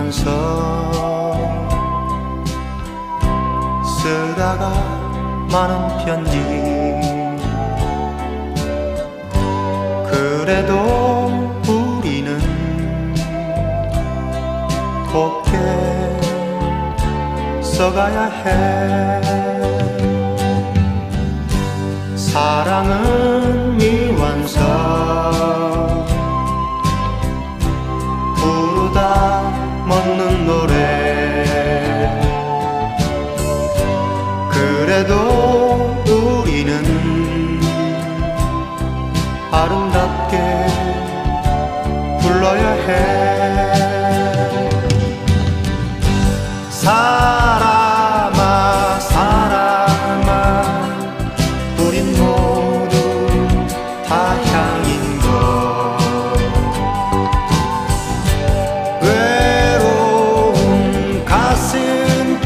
미완서 쓰다가 많은 편지 그래도 우리는 곱게 써가야 해. 사랑은 미완서 부르다 멎는 노래 그래도 우리는 아름답게 불러야 해. 사람아 사람아 우린 모두 다 향인 것 외로운 가슴길이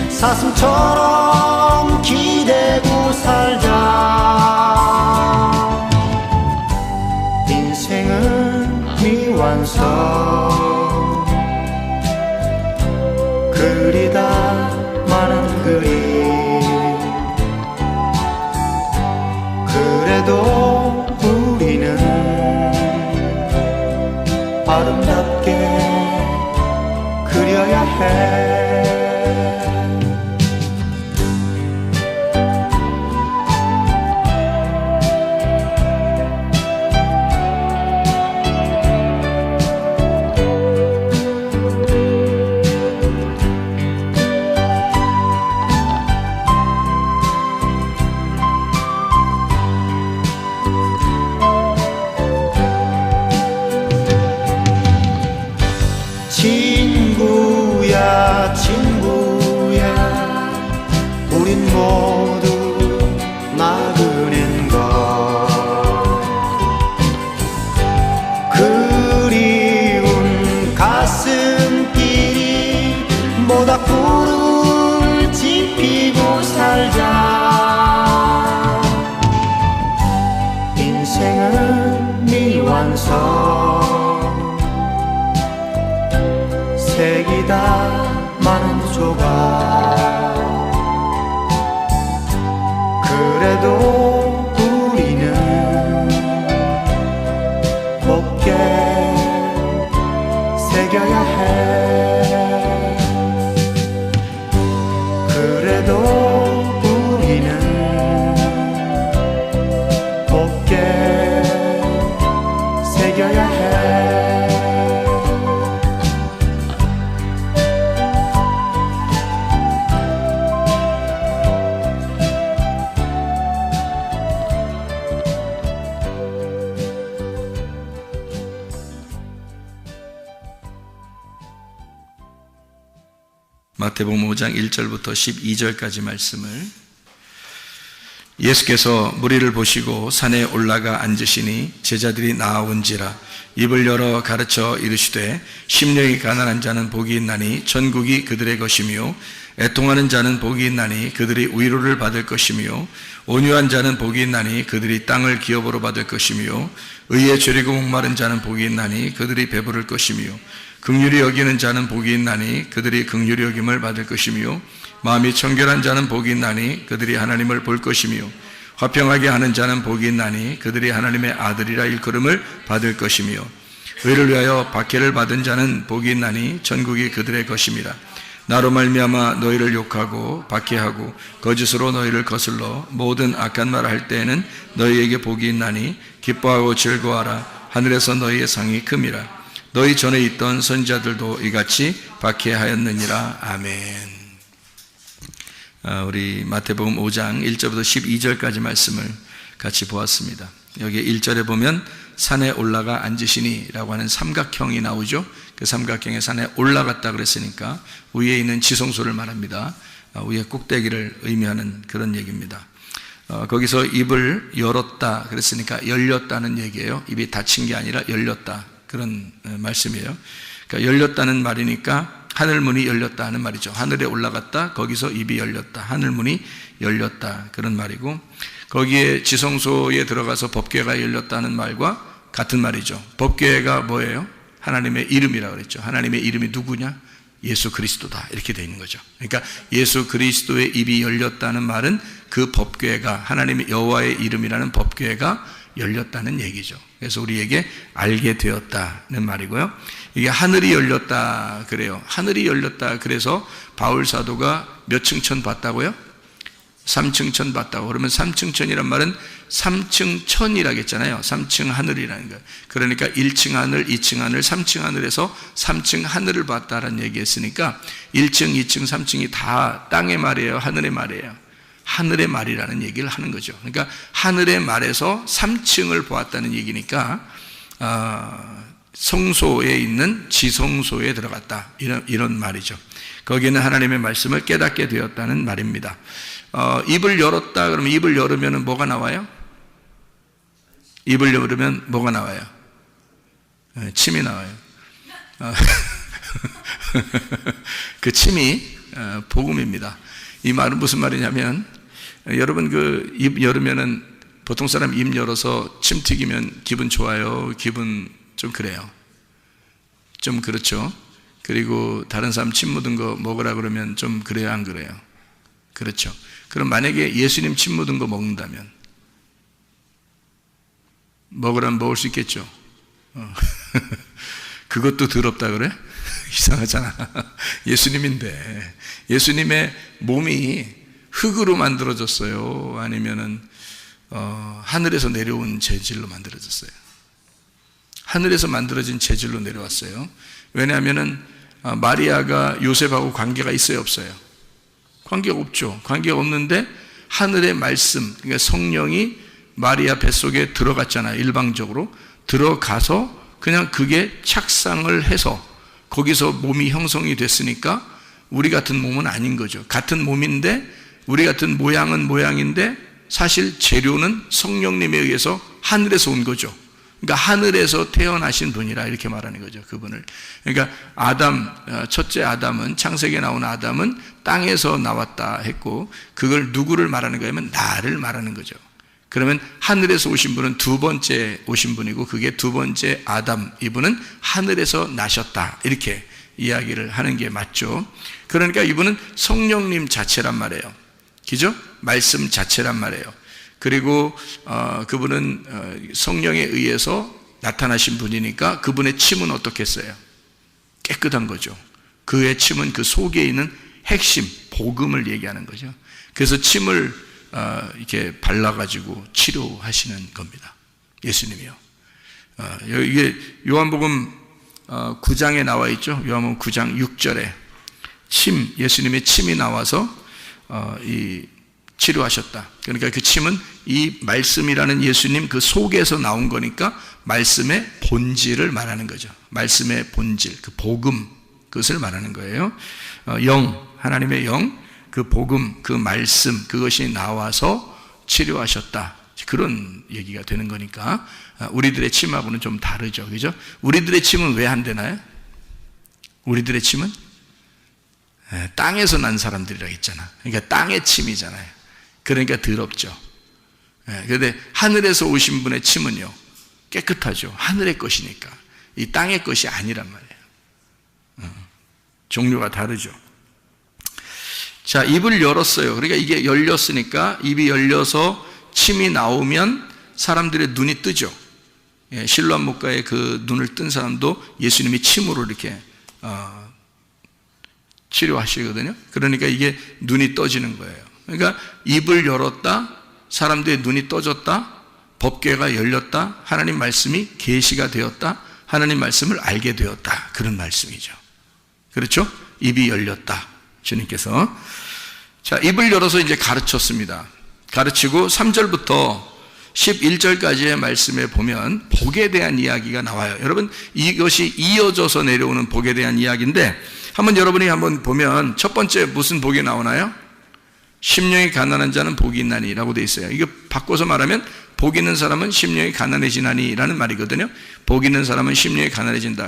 사슴처럼 기대고 살자. 인생은 미완서 그리다 많은 그림 그래도 우리는 아름답게 그려야 해. 친구야 친구야 우린 모두 나그넨 것 그리운 가슴길이 모닥불을 지피고 살자. 인생은 미완서 색이다 많은 조각 그래도 우리는 곱게 새겨야 해. 그래도 우리는 곱게 새겨야 해. 마태복음 5장 1절부터 12절까지 말씀을 예수께서 무리를 보시고 산에 올라가 앉으시니 제자들이 나아온지라 입을 열어 가르쳐 이르시되 심령이 가난한 자는 복이 있나니 천국이 그들의 것이며 애통하는 자는 복이 있나니 그들이 위로를 받을 것이며 온유한 자는 복이 있나니 그들이 땅을 기업으로 받을 것이며 의에 죄리고 목마른 자는 복이 있나니 그들이 배부를 것이며 긍휼히 여기는 자는 복이 있나니 그들이 긍휼히 여김을 받을 것이며 마음이 청결한 자는 복이 있나니 그들이 하나님을 볼 것이며 화평하게 하는 자는 복이 있나니 그들이 하나님의 아들이라 일컬음을 받을 것이며 의를 위하여 박해를 받은 자는 복이 있나니 천국이 그들의 것임이라. 나로 말미암아 너희를 욕하고 박해하고 거짓으로 너희를 거슬러 모든 악한 말을 할 때에는 너희에게 복이 있나니 기뻐하고 즐거워하라. 하늘에서 너희의 상이 큼이라. 너희 전에 있던 선지자들도 이같이 박해하였느니라. 아멘. 우리 마태복음 5장 1절부터 12절까지 말씀을 같이 보았습니다. 여기 1절에 보면 산에 올라가 앉으시니 라고 하는 삼각형이 나오죠. 그 삼각형의 산에 올라갔다 그랬으니까 위에 있는 지성소를 말합니다. 위에 꼭대기를 의미하는 그런 얘기입니다. 거기서 입을 열었다 그랬으니까 열렸다는 얘기예요. 입이 닫힌 게 아니라 열렸다, 그런 말씀이에요. 그러니까 열렸다는 말이니까 하늘문이 열렸다 하는 말이죠. 하늘에 올라갔다, 거기서 입이 열렸다, 하늘문이 열렸다, 그런 말이고, 거기에 지성소에 들어가서 법궤가 열렸다는 말과 같은 말이죠. 법궤가 뭐예요? 하나님의 이름이라고 그랬죠. 하나님의 이름이 누구냐? 예수 그리스도다. 이렇게 되어 있는 거죠. 그러니까 예수 그리스도의 입이 열렸다는 말은 그 법궤가, 하나님의 여호와의 이름이라는 법궤가 열렸다는 얘기죠. 그래서 우리에게 알게 되었다는 말이고요. 이게 하늘이 열렸다 그래요. 하늘이 열렸다 그래서 바울 사도가 몇 층천 봤다고요? 3층천 봤다고. 그러면 3층천이란 말은 3층천이라고 했잖아요. 3층 하늘이라는 거예요. 그러니까 1층 하늘, 2층 하늘, 3층 하늘에서 3층 하늘을 봤다라는 얘기 했으니까 1층, 2층, 3층이 다 땅의 말이에요? 하늘의 말이에요? 하늘의 말이라는 얘기를 하는 거죠. 그러니까 하늘의 말에서 3층을 보았다는 얘기니까 성소에 있는 지성소에 들어갔다, 이런 말이죠. 거기는 하나님의 말씀을 깨닫게 되었다는 말입니다. 입을 열었다 그러면, 입을 열으면 뭐가 나와요? 입을 열으면 뭐가 나와요? 침이 나와요. 그 침이 복음입니다. 이 말은 무슨 말이냐면, 여러분 그 입 열으면은 보통 사람 입 열어서 침 튀기면 기분 좋아요? 기분 좀 그래요? 좀 그렇죠? 그리고 다른 사람 침 묻은 거 먹으라 그러면 좀 그래요? 안 그래요? 그렇죠. 그럼 만약에 예수님 침 묻은 거 먹는다면 먹으라면 먹을 수 있겠죠? 그것도 더럽다 그래? 이상하잖아. 예수님인데, 예수님의 몸이 흙으로 만들어졌어요? 아니면은 하늘에서 내려온 재질로 만들어졌어요? 하늘에서 만들어진 재질로 내려왔어요. 왜냐하면은 마리아가 요셉하고 관계가 있어요, 없어요? 관계가 없죠. 관계가 없는데 하늘의 말씀, 그러니까 성령이 마리아 뱃속에 들어갔잖아요. 일방적으로 들어가서 그냥 그게 착상을 해서 거기서 몸이 형성이 됐으니까 우리 같은 몸은 아닌 거죠. 같은 몸인데, 우리 같은 모양은 모양인데 사실 재료는 성령님에 의해서 하늘에서 온 거죠. 그러니까 하늘에서 태어나신 분이라 이렇게 말하는 거죠, 그분을. 그러니까 아담, 첫째 아담은, 창세기에 나온 아담은 땅에서 나왔다 했고, 그걸 누구를 말하는 거냐면 나를 말하는 거죠. 그러면 하늘에서 오신 분은 두 번째 오신 분이고, 그게 두 번째 아담, 이분은 하늘에서 나셨다, 이렇게 이야기를 하는 게 맞죠. 그러니까 이분은 성령님 자체란 말이에요. 그죠? 말씀 자체란 말이에요. 그리고 그분은 성령에 의해서 나타나신 분이니까 그분의 침은 어떻겠어요? 깨끗한 거죠. 그의 침은 그 속에 있는 핵심, 복음을 얘기하는 거죠. 그래서 침을 이렇게 발라가지고 치료하시는 겁니다. 예수님이요. 이게 요한복음 9장에 나와 있죠. 요한복음 9장 6절에 침, 예수님의 침이 나와서 이 치료하셨다. 그러니까 그 침은 이 말씀이라는 예수님 그 속에서 나온 거니까 말씀의 본질을 말하는 거죠. 말씀의 본질, 그 복음, 그것을 말하는 거예요. 영, 하나님의 영, 그 복음, 그 말씀, 그것이 나와서 치료하셨다. 그런 얘기가 되는 거니까 우리들의 침하고는 좀 다르죠. 그죠? 우리들의 침은 왜 안 되나요? 우리들의 침은 땅에서 난 사람들이라고 했잖아. 그러니까 땅의 침이잖아요. 그러니까 더럽죠. 그런데 하늘에서 오신 분의 침은요, 깨끗하죠. 하늘의 것이니까. 이 땅의 것이 아니란 말이에요. 종류가 다르죠. 자, 입을 열었어요. 그러니까 이게 열렸으니까, 입이 열려서 침이 나오면 사람들의 눈이 뜨죠. 실로암 목가의 그 눈을 뜬 사람도 예수님이 침으로 이렇게 치료하시거든요. 그러니까 이게 눈이 떠지는 거예요. 그러니까 입을 열었다, 사람들의 눈이 떠졌다, 법궤가 열렸다, 하나님 말씀이 계시가 되었다, 하나님 말씀을 알게 되었다, 그런 말씀이죠. 그렇죠? 입이 열렸다, 주님께서. 자, 입을 열어서 이제 가르쳤습니다. 가르치고 3절부터 11절까지의 말씀에 보면 복에 대한 이야기가 나와요. 여러분, 이것이 이어져서 내려오는 복에 대한 이야기인데, 여러분이 한번 보면 첫 번째 무슨 복이 나오나요? 심령이 가난한 자는 복이 있나니 라고 되어 있어요. 이거 바꿔서 말하면 복 있는 사람은 심령이 가난해지나니 라는 말이거든요. 복 있는 사람은 심령이 가난해진다.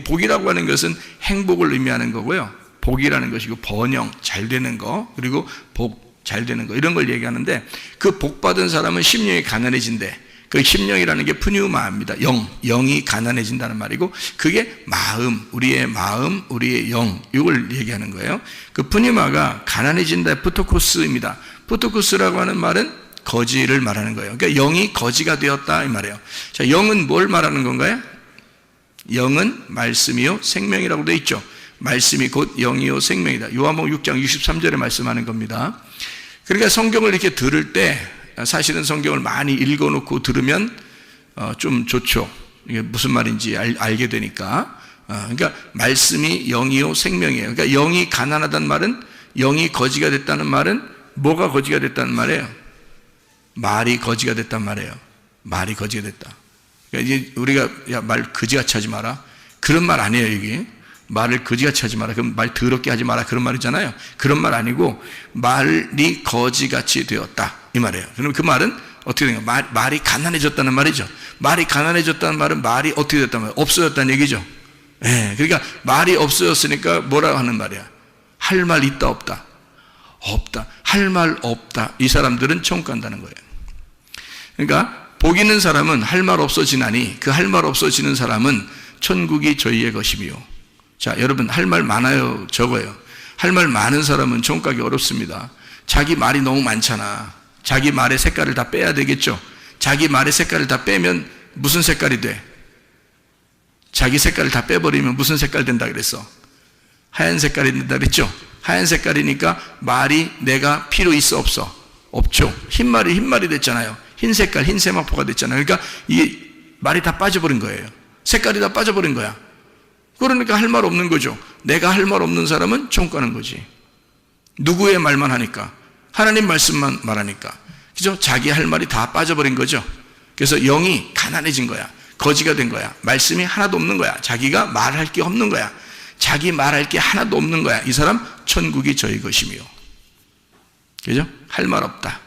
복이라고 하는 것은 행복을 의미하는 거고요. 복이라는 것이고 번영, 잘 되는 거, 그리고 복, 잘 되는 거, 이런 걸 얘기하는데, 그 복 받은 사람은 심령이 가난해진대. 그 심령이라는 게 푸뉴마입니다. 영이 가난해진다는 말이고, 그게 마음, 우리의 영, 이걸 얘기하는 거예요. 그 푸뉴마가 가난해진다, 푸토코스입니다. 푸토코스라고 하는 말은 거지를 말하는 거예요. 그러니까 영이 거지가 되었다 이 말이에요. 자, 영은 뭘 말하는 건가요? 영은 말씀이요 생명이라고 되어 있죠. 말씀이 곧 영이요 생명이다. 요한복음 6장 63절에 말씀하는 겁니다. 그러니까 성경을 이렇게 들을 때 사실은 성경을 많이 읽어놓고 들으면 좀 좋죠. 이게 무슨 말인지 알게 되니까. 그러니까 말씀이 영이요 생명이에요. 그러니까 영이 가난하다는 말은, 영이 거지가 됐다는 말은 뭐가 거지가 됐다는 말이에요? 말이 거지가 됐단 말이에요. 말이 거지가 됐다. 그러니까 이제 우리가 야, 말 거지같이 하지 마라, 그런 말 아니에요. 이게 말을 거지같이 하지 마라, 그럼 말 더럽게 하지 마라, 그런 말이잖아요. 그런 말 아니고 말이 거지같이 되었다 이 말이에요. 그럼 그 말은 어떻게 된 거예요? 말이 가난해졌다는 말이죠. 말이 가난해졌다는 말은 말이 어떻게 됐단 말이에요? 없어졌다는 얘기죠. 예, 그러니까 말이 없어졌으니까 뭐라고 하는 말이야? 할 말 있다 없다? 없다. 할 말 없다. 이 사람들은 천국 간다는 거예요. 그러니까 복 있는 사람은 할 말 없어지나니 그 할 말 없어지는 사람은 천국이 저희의 것이며. 자, 여러분 할 말 많아요, 적어요? 할 말 많은 사람은 천국 가기 어렵습니다. 자기 말이 너무 많잖아. 자기 말의 색깔을 다 빼야 되겠죠. 자기 말의 색깔을 다 빼면 무슨 색깔이 돼? 자기 색깔을 다 빼버리면 무슨 색깔 된다 그랬어? 하얀 색깔이 된다 그랬죠. 하얀 색깔이니까 말이 내가 필요 있어 없어? 없죠. 흰말이 흰말이 됐잖아요. 흰 색깔, 흰 세마포가 됐잖아요. 그러니까 이 말이 다 빠져버린 거예요. 색깔이 다 빠져버린 거야. 그러니까 할 말 없는 거죠. 내가 할 말 없는 사람은 천국 가는 거지. 누구의 말만 하니까? 하나님 말씀만 말하니까. 그죠? 자기 할 말이 다 빠져버린 거죠. 그래서 영이 가난해진 거야. 거지가 된 거야. 말씀이 하나도 없는 거야. 자기가 말할 게 없는 거야. 자기 말할 게 하나도 없는 거야. 이 사람 천국이 저희 것이며. 그죠? 할 말 없다.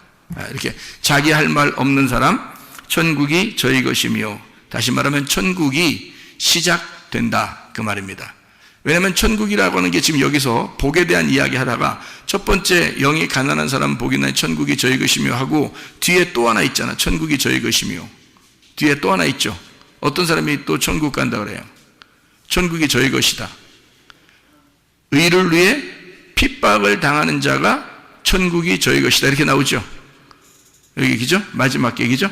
이렇게 자기 할 말 없는 사람 천국이 저희 것이며. 다시 말하면 천국이 시작된다 그 말입니다. 왜냐하면 천국이라고 하는 게 지금 여기서 복에 대한 이야기 하다가 첫 번째 영이 가난한 사람 복이 나니 천국이 저희 것이며 하고 뒤에 또 하나 있잖아. 천국이 저희 것이며. 뒤에 또 하나 있죠. 어떤 사람이 또 천국 간다 그래요? 천국이 저희 것이다. 의를 위해 핍박을 당하는 자가 천국이 저희 것이다 이렇게 나오죠. 여기 얘기죠? 마지막 얘기죠?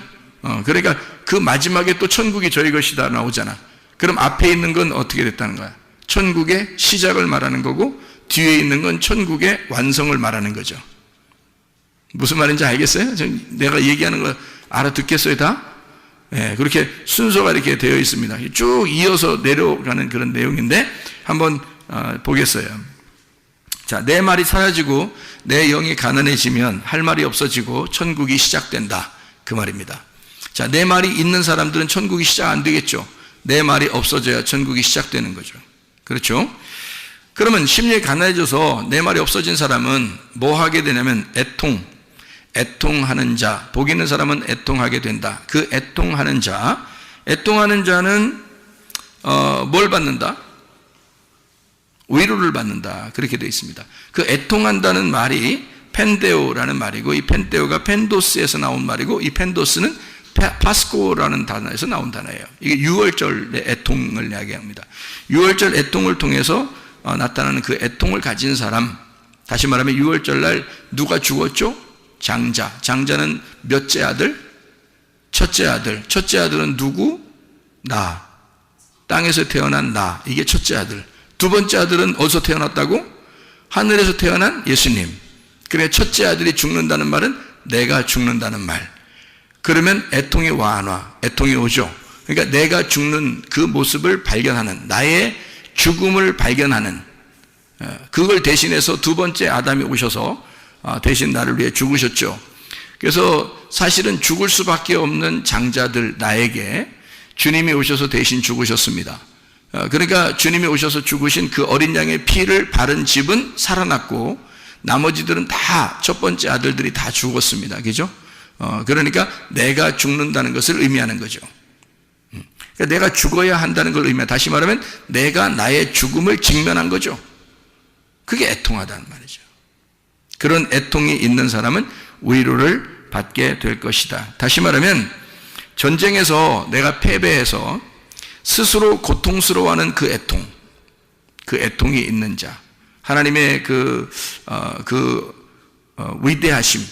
그러니까 그 마지막에 또 천국이 저희 것이다 나오잖아. 그럼 앞에 있는 건 어떻게 됐다는 거야? 천국의 시작을 말하는 거고 뒤에 있는 건 천국의 완성을 말하는 거죠. 무슨 말인지 알겠어요? 내가 얘기하는 거 알아듣겠어요 다? 네, 그렇게 순서가 이렇게 되어 있습니다. 쭉 이어서 내려가는 그런 내용인데 한번 보겠어요. 자, 내 말이 사라지고 내 영이 가난해지면 할 말이 없어지고 천국이 시작된다 그 말입니다. 자, 내 말이 있는 사람들은 천국이 시작 안 되겠죠. 내 말이 없어져야 천국이 시작되는 거죠. 그렇죠? 그러면 심령이 가난해져서 내 말이 없어진 사람은 뭐 하게 되냐면 애통하는 자, 복 있는 사람은 애통하게 된다. 그 애통하는 자는 뭘 받는다? 위로를 받는다. 그렇게 되어 있습니다. 그 애통한다는 말이 펜데오라는 말이고 이 펜데오가 펜도스에서 나온 말이고 이 펜도스는 파스코라는 단어에서 나온 단어예요. 이게 유월절의 애통을 이야기합니다. 유월절 애통을 통해서 나타나는 그 애통을 가진 사람, 다시 말하면 유월절날 누가 죽었죠? 장자는 몇째 아들? 첫째 아들은 누구? 나. 땅에서 태어난 나. 이게 첫째 아들. 두 번째 아들은 어디서 태어났다고? 하늘에서 태어난 예수님. 그래 첫째 아들이 죽는다는 말은 내가 죽는다는 말. 그러면 애통이 애통이 오죠. 그러니까 내가 죽는 그 모습을 발견하는, 나의 죽음을 발견하는, 그걸 대신해서 두 번째 아담이 오셔서 대신 나를 위해 죽으셨죠. 그래서 사실은 죽을 수밖에 없는 장자들 나에게 주님이 오셔서 대신 죽으셨습니다. 그러니까 주님이 오셔서 죽으신 그 어린 양의 피를 바른 집은 살아났고 나머지들은 다 첫 번째 아들들이 다 죽었습니다. 그죠? 그러니까 내가 죽는다는 것을 의미하는 거죠. 그러니까 내가 죽어야 한다는 걸 의미해. 다시 말하면 내가 나의 죽음을 직면한 거죠. 그게 애통하다는 말이죠. 그런 애통이 있는 사람은 위로를 받게 될 것이다. 다시 말하면 전쟁에서 내가 패배해서 스스로 고통스러워하는 그 애통이 있는 자, 하나님의 위대하심,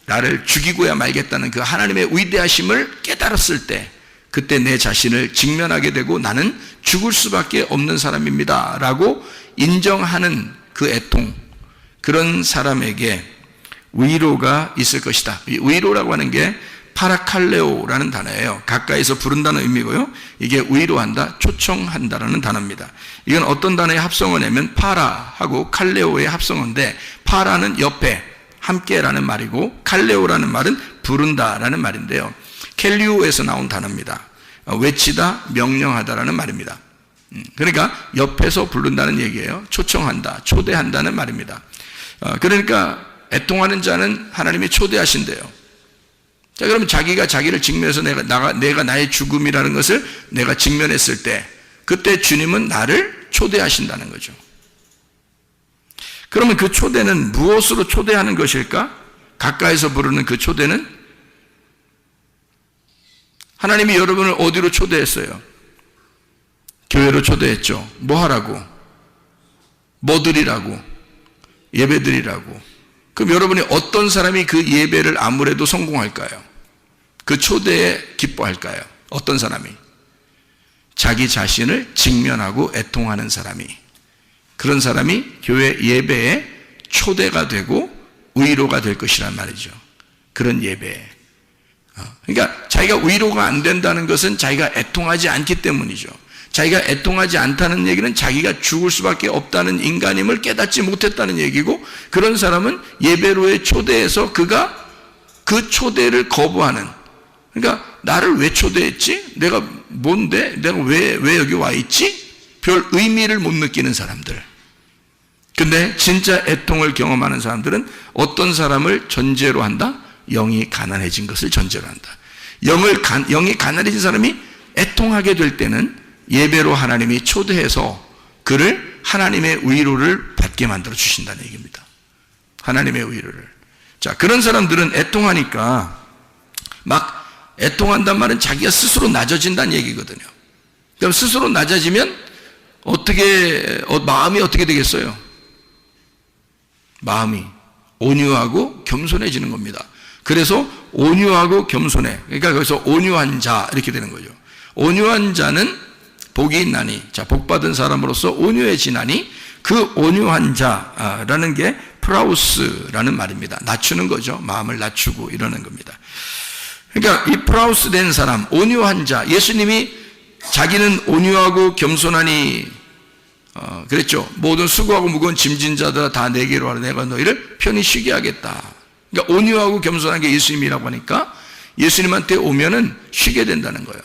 나를 죽이고야 말겠다는 그 하나님의 위대하심을 깨달았을 때, 그때 내 자신을 직면하게 되고 나는 죽을 수밖에 없는 사람입니다 라고 인정하는 그 애통, 그런 사람에게 위로가 있을 것이다. 이 위로라고 하는 게 파라칼레오라는 단어예요. 가까이서 부른다는 의미고요. 이게 위로한다, 초청한다라는 단어입니다. 이건 어떤 단어의 합성어냐면 파라하고 칼레오의 합성어인데, 파라는 옆에, 함께라는 말이고, 칼레오라는 말은 부른다라는 말인데요. 켈리오에서 나온 단어입니다. 외치다, 명령하다라는 말입니다. 그러니까 옆에서 부른다는 얘기예요. 초청한다, 초대한다는 말입니다. 그러니까 애통하는 자는 하나님이 초대하신대요. 자, 그러면 자기가 자기를 직면해서 내가 나의 죽음이라는 것을 내가 직면했을 때, 그때 주님은 나를 초대하신다는 거죠. 그러면 그 초대는 무엇으로 초대하는 것일까? 가까이서 부르는 그 초대는 하나님이 여러분을 어디로 초대했어요? 교회로 초대했죠. 뭐 하라고? 뭐 드리라고? 예배 드리라고. 그럼 여러분이 어떤 사람이 그 예배를 아무래도 성공할까요? 그 초대에 기뻐할까요? 어떤 사람이? 자기 자신을 직면하고 애통하는 사람이, 그런 사람이 교회 예배에 초대가 되고 위로가 될 것이란 말이죠. 그런 예배에. 그러니까 자기가 위로가 안 된다는 것은 자기가 애통하지 않기 때문이죠. 자기가 애통하지 않다는 얘기는 자기가 죽을 수밖에 없다는 인간임을 깨닫지 못했다는 얘기고, 그런 사람은 예배로의 초대에서 그가 그 초대를 거부하는, 그러니까 나를 왜 초대했지? 내가 뭔데? 내가 왜 여기 와 있지? 별 의미를 못 느끼는 사람들. 근데 진짜 애통을 경험하는 사람들은 어떤 사람을 전제로 한다? 영이 가난해진 것을 전제로 한다. 영이 가난해진 사람이 애통하게 될 때는 예배로 하나님이 초대해서 그를 하나님의 위로를 받게 만들어 주신다는 얘기입니다. 하나님의 위로를. 자, 그런 사람들은 애통하니까, 막 애통한단 말은 자기가 스스로 낮아진다는 얘기거든요. 그럼 스스로 낮아지면 마음이 어떻게 되겠어요? 마음이 온유하고 겸손해지는 겁니다. 그래서 온유하고 겸손해. 그러니까 거기서 온유한 자 이렇게 되는 거죠. 온유한 자는 복이 있나니, 자, 복 받은 사람으로서 온유해지나니, 그 온유한 자라는 게 프라우스라는 말입니다. 낮추는 거죠. 마음을 낮추고 이러는 겁니다. 그러니까 이 프라우스 된 사람, 온유한 자, 예수님이 자기는 온유하고 겸손하니 그랬죠. 모든 수고하고 무거운 짐진 자들아 다 내게로 와라, 내가 너희를 편히 쉬게 하겠다. 그러니까 온유하고 겸손한 게 예수님이라고 하니까 예수님한테 오면은 쉬게 된다는 거예요.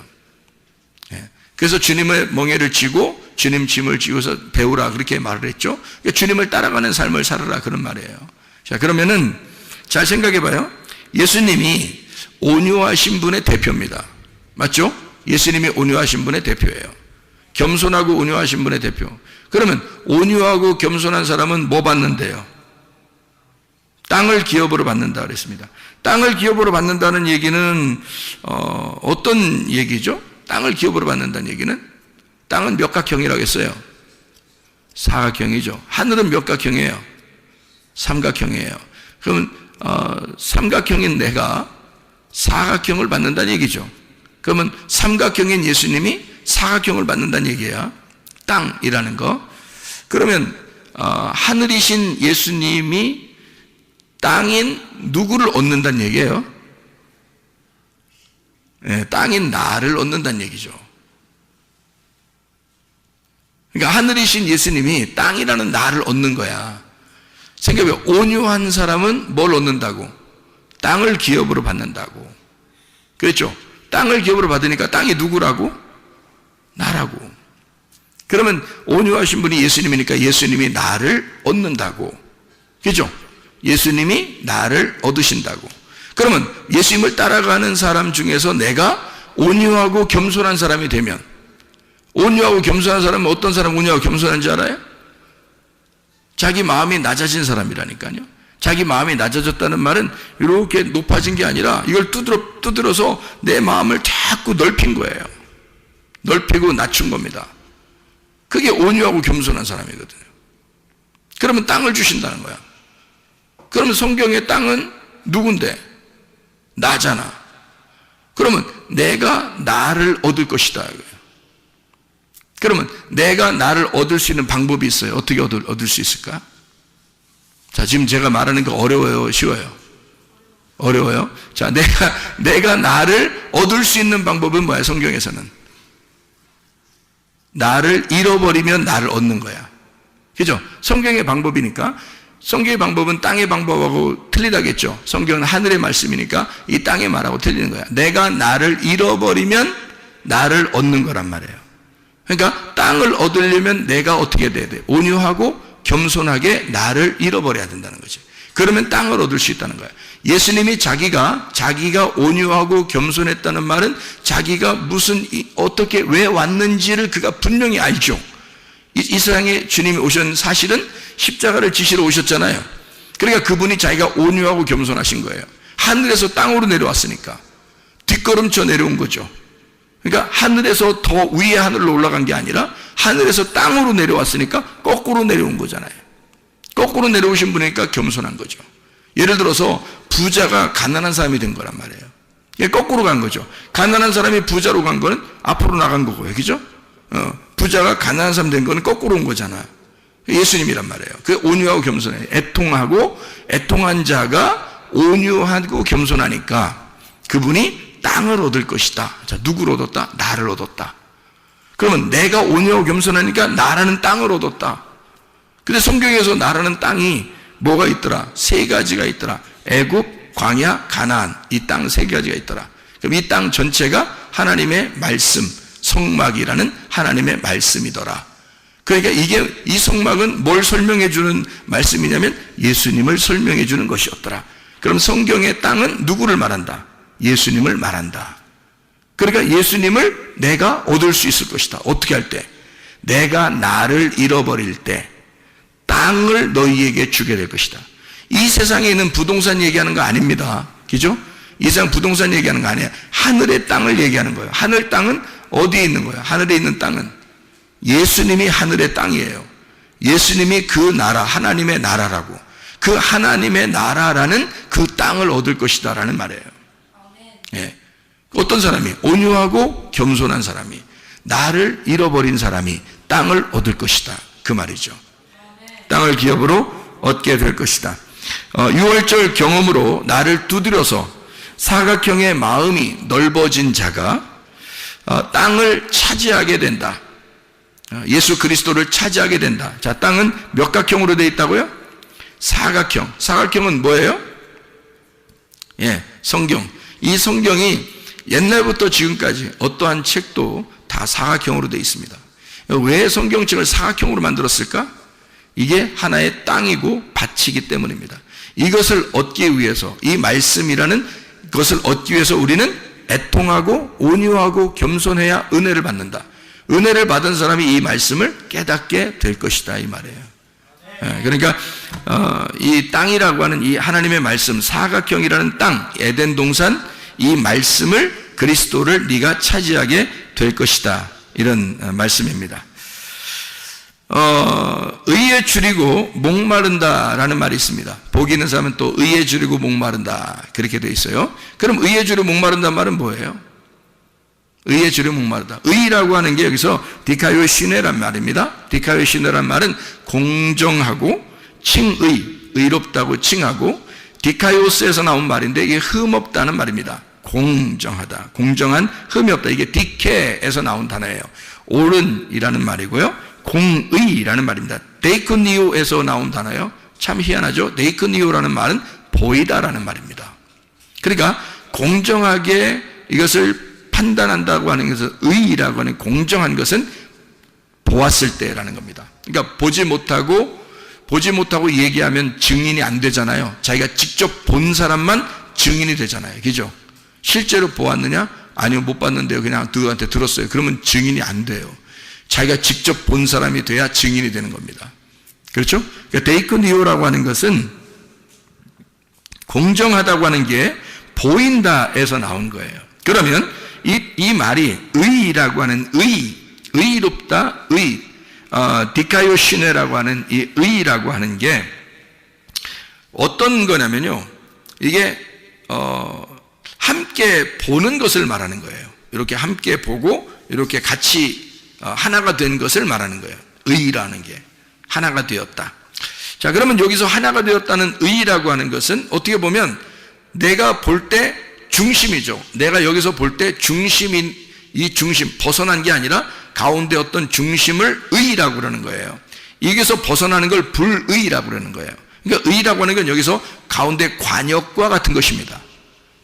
그래서 주님의 멍에를 쥐고 주님 짐을 지고서 배우라, 그렇게 말을 했죠. 그러니까 주님을 따라가는 삶을 살아라, 그런 말이에요. 자, 그러면은 잘 생각해 봐요. 예수님이 온유하신 분의 대표입니다. 맞죠? 예수님이 온유하신 분의 대표예요. 겸손하고 온유하신 분의 대표. 그러면 온유하고 겸손한 사람은 뭐 받는데요? 땅을 기업으로 받는다 그랬습니다. 땅을 기업으로 받는다는 얘기는 어떤 얘기죠? 땅을 기업으로 받는다는 얘기는, 땅은 몇 각형이라고 했어요? 사각형이죠. 하늘은 몇 각형이에요? 삼각형이에요. 그러면 삼각형인 내가 사각형을 받는다는 얘기죠. 그러면 삼각형인 예수님이 사각형을 받는다는 얘기야. 땅이라는 거. 그러면 하늘이신 예수님이 땅인 누구를 얻는다는 얘기예요? 땅인 나를 얻는다는 얘기죠. 그러니까 하늘이신 예수님이 땅이라는 나를 얻는 거야. 생각해봐요. 온유한 사람은 뭘 얻는다고? 땅을 기업으로 받는다고. 그렇죠? 땅을 기업으로 받으니까 땅이 누구라고? 나라고. 그러면 온유하신 분이 예수님이니까 예수님이 나를 얻는다고. 그렇죠? 예수님이 나를 얻으신다고. 그러면 예수님을 따라가는 사람 중에서 내가 온유하고 겸손한 사람이 되면, 온유하고 겸손한 사람은 어떤 사람 온유하고 겸손한지 알아요? 자기 마음이 낮아진 사람이라니까요. 자기 마음이 낮아졌다는 말은 이렇게 높아진 게 아니라 이걸 두드려서 내 마음을 자꾸 넓힌 거예요. 넓히고 낮춘 겁니다. 그게 온유하고 겸손한 사람이거든요. 그러면 땅을 주신다는 거야. 그러면 성경의 땅은 누군데? 나잖아. 그러면 내가 나를 얻을 것이다. 그러면 내가 나를 얻을 수 있는 방법이 있어요. 어떻게 얻을 수 있을까? 자, 지금 제가 말하는 거 어려워요? 쉬워요? 어려워요? 자, 내가 나를 얻을 수 있는 방법은 뭐야? 성경에서는 나를 잃어버리면 나를 얻는 거야. 그죠? 성경의 방법이니까. 성경의 방법은 땅의 방법하고 틀리다겠죠. 성경은 하늘의 말씀이니까 이 땅의 말하고 틀리는 거야. 내가 나를 잃어버리면 나를 얻는 거란 말이에요. 그러니까 땅을 얻으려면 내가 어떻게 돼야 돼? 온유하고 겸손하게 나를 잃어버려야 된다는 거지. 그러면 땅을 얻을 수 있다는 거야. 예수님이 자기가 온유하고 겸손했다는 말은 자기가 어떻게 왜 왔는지를 그가 분명히 알죠. 이 세상에 주님이 오신 사실은 십자가를 지시러 오셨잖아요. 그러니까 그분이 자기가 온유하고 겸손하신 거예요. 하늘에서 땅으로 내려왔으니까 뒷걸음쳐 내려온 거죠. 그러니까 하늘에서 더 위에 하늘로 올라간 게 아니라 하늘에서 땅으로 내려왔으니까 거꾸로 내려온 거잖아요. 거꾸로 내려오신 분이니까 겸손한 거죠. 예를 들어서 부자가 가난한 사람이 된 거란 말이에요. 거꾸로 간 거죠. 가난한 사람이 부자로 간 거는 앞으로 나간 거고요. 그죠? 부자가 가난한 사람 된 거는 거꾸로 온 거잖아. 예수님이란 말이에요. 그 온유하고 겸손해. 애통한 자가 온유하고 겸손하니까 그분이 땅을 얻을 것이다. 자, 누구를 얻었다? 나를 얻었다. 그러면 내가 온유하고 겸손하니까 나라는 땅을 얻었다. 근데 성경에서 나라는 땅이 뭐가 있더라? 세 가지가 있더라. 애굽, 광야, 가나안. 이 땅 세 가지가 있더라. 그럼 이 땅 전체가 하나님의 말씀, 성막이라는 하나님의 말씀이더라. 그러니까 이 성막은 뭘 설명해 주는 말씀이냐면 예수님을 설명해 주는 것이었더라. 그럼 성경의 땅은 누구를 말한다? 예수님을 말한다. 그러니까 예수님을 내가 얻을 수 있을 것이다. 어떻게 할 때? 내가 나를 잃어버릴 때 땅을 너희에게 주게 될 것이다. 이 세상에 있는 부동산 얘기하는 거 아닙니다. 그죠? 이 세상 부동산 얘기하는 거 아니에요. 하늘의 땅을 얘기하는 거예요. 하늘 땅은 어디에 있는 거예요? 하늘에 있는 땅은 예수님이 하늘의 땅이에요. 예수님이 그 나라, 하나님의 나라라고. 그 하나님의 나라라는 그 땅을 얻을 것이다 라는 말이에요. 예. 어떤 사람이? 온유하고 겸손한 사람이, 나를 잃어버린 사람이 땅을 얻을 것이다. 그 말이죠. 땅을 기업으로 얻게 될 것이다. 6월절 경험으로 나를 두드려서 사각형의 마음이 넓어진 자가 땅을 차지하게 된다. 예수 그리스도를 차지하게 된다. 자, 땅은 몇 각형으로 되어 있다고요? 사각형. 사각형은 뭐예요? 예, 성경. 이 성경이 옛날부터 지금까지 어떠한 책도 다 사각형으로 되어 있습니다. 왜 성경책을 사각형으로 만들었을까? 이게 하나의 땅이고 밭이기 때문입니다. 이것을 얻기 위해서, 이 말씀이라는 것을 얻기 위해서 우리는 애통하고 온유하고 겸손해야 은혜를 받는다. 은혜를 받은 사람이 이 말씀을 깨닫게 될 것이다 이 말이에요. 그러니까 이 땅이라고 하는 이 하나님의 말씀, 사각형이라는 땅, 에덴 동산, 이 말씀을, 그리스도를 네가 차지하게 될 것이다, 이런 말씀입니다. 의에 줄이고 목마른다라는 말이 있습니다. 복이 있는 사람은 또 의에 줄이고 목마른다, 그렇게 되어 있어요. 그럼 의에 줄이고 목마른다는 말은 뭐예요? 의에 줄이고 목마르다. 의라고 하는 게 여기서 디카요 시네란 말입니다. 디카요 시네란 말은 공정하고 칭의, 의롭다고 칭하고, 디카요스에서 나온 말인데 이게 흠없다는 말입니다. 공정하다, 공정한, 흠이 없다. 이게 디케에서 나온 단어예요. 옳은이라는 말이고요, 공의라는 말입니다. 데이크니오에서 나온 단어예요. 참 희한하죠. 데이크니오라는 말은 보이다라는 말입니다. 그러니까 공정하게 이것을 판단한다고 하는 것은, 의라고 하는 공정한 것은 보았을 때라는 겁니다. 그러니까 보지 못하고 얘기하면 증인이 안 되잖아요. 자기가 직접 본 사람만 증인이 되잖아요. 그죠? 실제로 보았느냐? 아니요, 못 봤는데요. 그냥 누구한테 들었어요. 그러면 증인이 안 돼요. 자기가 직접 본 사람이 돼야 증인이 되는 겁니다. 그렇죠? 그러니까 데이크니오라고 하는 것은 공정하다고 하는 게 보인다에서 나온 거예요. 그러면 이 말이 의라고 하는 의롭다, 디카요시네라고 하는 이 의라고 하는 게 어떤 거냐면요, 이게 함께 보는 것을 말하는 거예요. 이렇게 함께 보고 이렇게 같이 하나가 된 것을 말하는 거예요. 의라는 게 하나가 되었다. 자, 그러면 여기서 하나가 되었다는 의라고 하는 것은 어떻게 보면 내가 볼 때 중심이죠. 내가 여기서 볼 때 중심인 이 중심, 벗어난 게 아니라 가운데 어떤 중심을 의라고 그러는 거예요. 여기서 벗어나는 걸 불의라고 그러는 거예요. 그러니까 의라고 하는 건 여기서 가운데 관역과 같은 것입니다.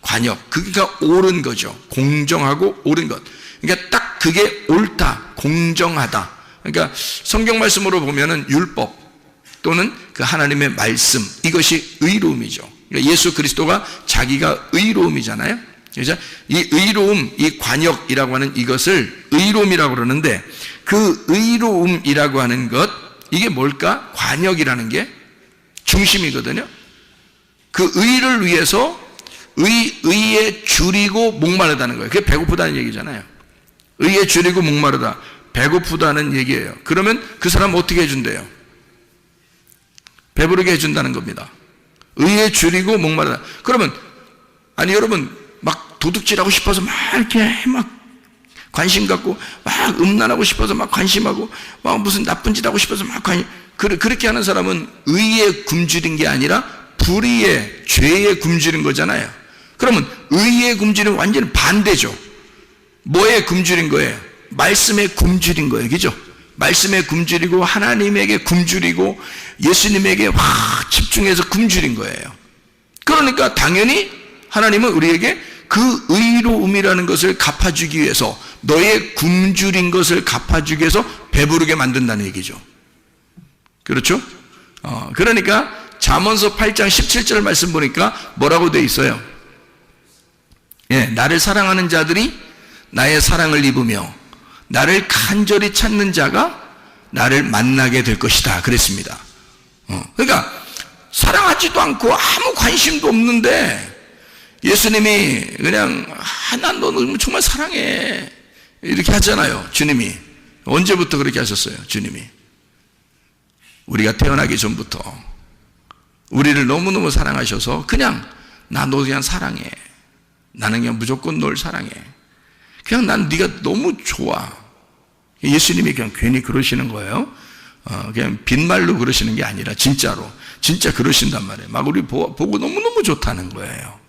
관역, 그러니까 옳은 거죠. 공정하고 옳은 것. 그러니까 딱 그게 옳다, 공정하다. 그러니까 성경 말씀으로 보면은 율법 또는 그 하나님의 말씀, 이것이 의로움이죠. 그러니까 예수 그리스도가 자기가 의로움이잖아요. 그래서 이 의로움, 이 관역이라고 하는 이것을 의로움이라고 그러는데, 그 의로움이라고 하는 것, 이게 뭘까? 관역이라는 게 중심이거든요. 그 의를 위해서 의에 줄이고 목마르다는 거예요. 그게 배고프다는 얘기잖아요. 의에 줄이고 목마르다, 배고프다는 얘기예요. 그러면 그 사람 어떻게 해준대요? 배부르게 해준다는 겁니다. 의에 줄이고 목마르다. 그러면 아니 여러분 막 도둑질하고 싶어서 막 이렇게 막 관심 갖고 막 음란하고 싶어서 막 관심하고 막 무슨 나쁜 짓 하고 싶어서 막 그렇게 하는 사람은 의에 굶주린 게 아니라 불의에, 죄에 굶주린 거잖아요. 그러면 의에 굶주린 완전히 반대죠. 뭐에 굶주린 거예요? 말씀에 굶주린 거예요. 그죠? 말씀에 굶주리고 하나님에게 굶주리고 예수님에게 확 집중해서 굶주린 거예요. 그러니까 당연히 하나님은 우리에게 그 의로움이라는 것을 갚아주기 위해서, 너의 굶주린 것을 갚아주기 위해서 배부르게 만든다는 얘기죠. 그렇죠? 그러니까 잠언서 8장 17절 말씀 보니까 뭐라고 돼 있어요? 예, 나를 사랑하는 자들이 나의 사랑을 입으며 나를 간절히 찾는 자가 나를 만나게 될 것이다 그랬습니다. 그러니까 사랑하지도 않고 아무 관심도 없는데 예수님이 그냥 난 너는 정말 사랑해 이렇게 하잖아요. 주님이 언제부터 그렇게 하셨어요? 주님이 우리가 태어나기 전부터 우리를 너무너무 사랑하셔서 그냥 나 너 그냥 사랑해, 나는 그냥 무조건 널 사랑해, 그냥 난 네가 너무 좋아. 예수님이 그냥 괜히 그러시는 거예요. 그냥 빈말로 그러시는 게 아니라 진짜로 진짜 그러신단 말이에요. 막 우리 보고 너무너무 좋다는 거예요.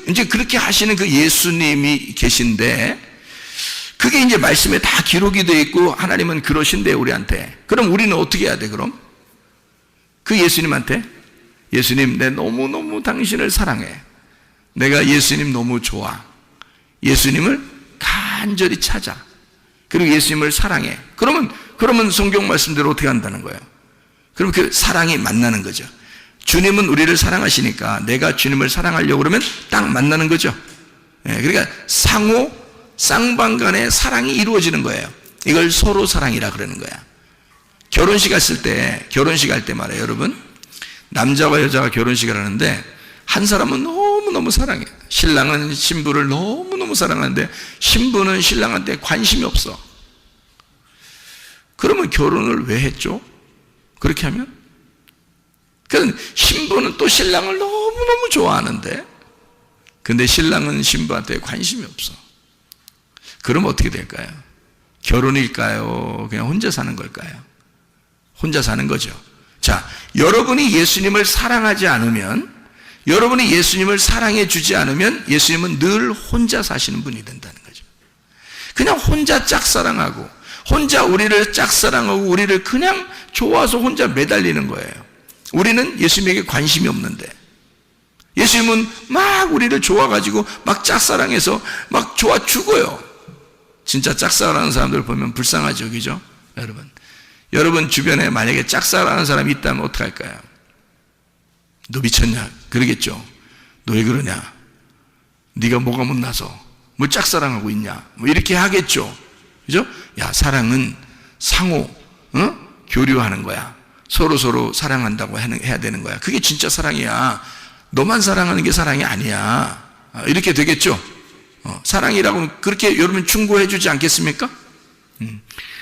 이제 그렇게 하시는 그 예수님이 계신데, 그게 이제 말씀에 다 기록이 되어 있고 하나님은 그러신데 우리한테. 그럼 우리는 어떻게 해야 돼? 그럼 그 예수님한테, 예수님 내 너무너무 당신을 사랑해, 내가 예수님 너무 좋아, 예수님을 간절히 찾아, 그리고 예수님을 사랑해. 그러면 성경 말씀대로 어떻게 한다는 거예요? 그럼 그 사랑이 만나는 거죠. 주님은 우리를 사랑하시니까 내가 주님을 사랑하려고 그러면 딱 만나는 거죠. 그러니까 쌍방 간의 사랑이 이루어지는 거예요. 이걸 서로 사랑이라 그러는 거야. 결혼식 할 때 말이에요, 여러분. 남자와 여자가 결혼식을 하는데 한 사람은 너무너무 사랑해. 신랑은 신부를 너무너무 사랑하는데 신부는 신랑한테 관심이 없어. 그러면 결혼을 왜 했죠? 그렇게 하면? 그러니까 신부는 또 신랑을 너무너무 좋아하는데 근데 신랑은 신부한테 관심이 없어. 그럼 어떻게 될까요? 결혼일까요? 그냥 혼자 사는 걸까요? 혼자 사는 거죠. 자, 여러분이 예수님을 사랑하지 않으면, 여러분이 예수님을 사랑해 주지 않으면 예수님은 늘 혼자 사시는 분이 된다는 거죠. 그냥 혼자 짝사랑하고 혼자 우리를 짝사랑하고 우리를 그냥 좋아서 혼자 매달리는 거예요. 우리는 예수님에게 관심이 없는데 예수님은 막 우리를 좋아가지고 막 짝사랑해서 막 좋아 죽어요. 진짜 짝사랑하는 사람들 보면 불쌍하죠, 그죠? 여러분 주변에 만약에 짝사랑하는 사람이 있다면 어떡할까요? 너 미쳤냐? 그러겠죠. 너 왜 그러냐? 네가 뭐가 못나서 뭘 짝사랑하고 있냐? 뭐 이렇게 하겠죠. 그죠? 야, 사랑은 상호, 교류하는 거야. 서로 사랑한다고 해야 되는 거야. 그게 진짜 사랑이야. 너만 사랑하는 게 사랑이 아니야. 이렇게 되겠죠. 사랑이라고는 그렇게 여러분 충고해 주지 않겠습니까?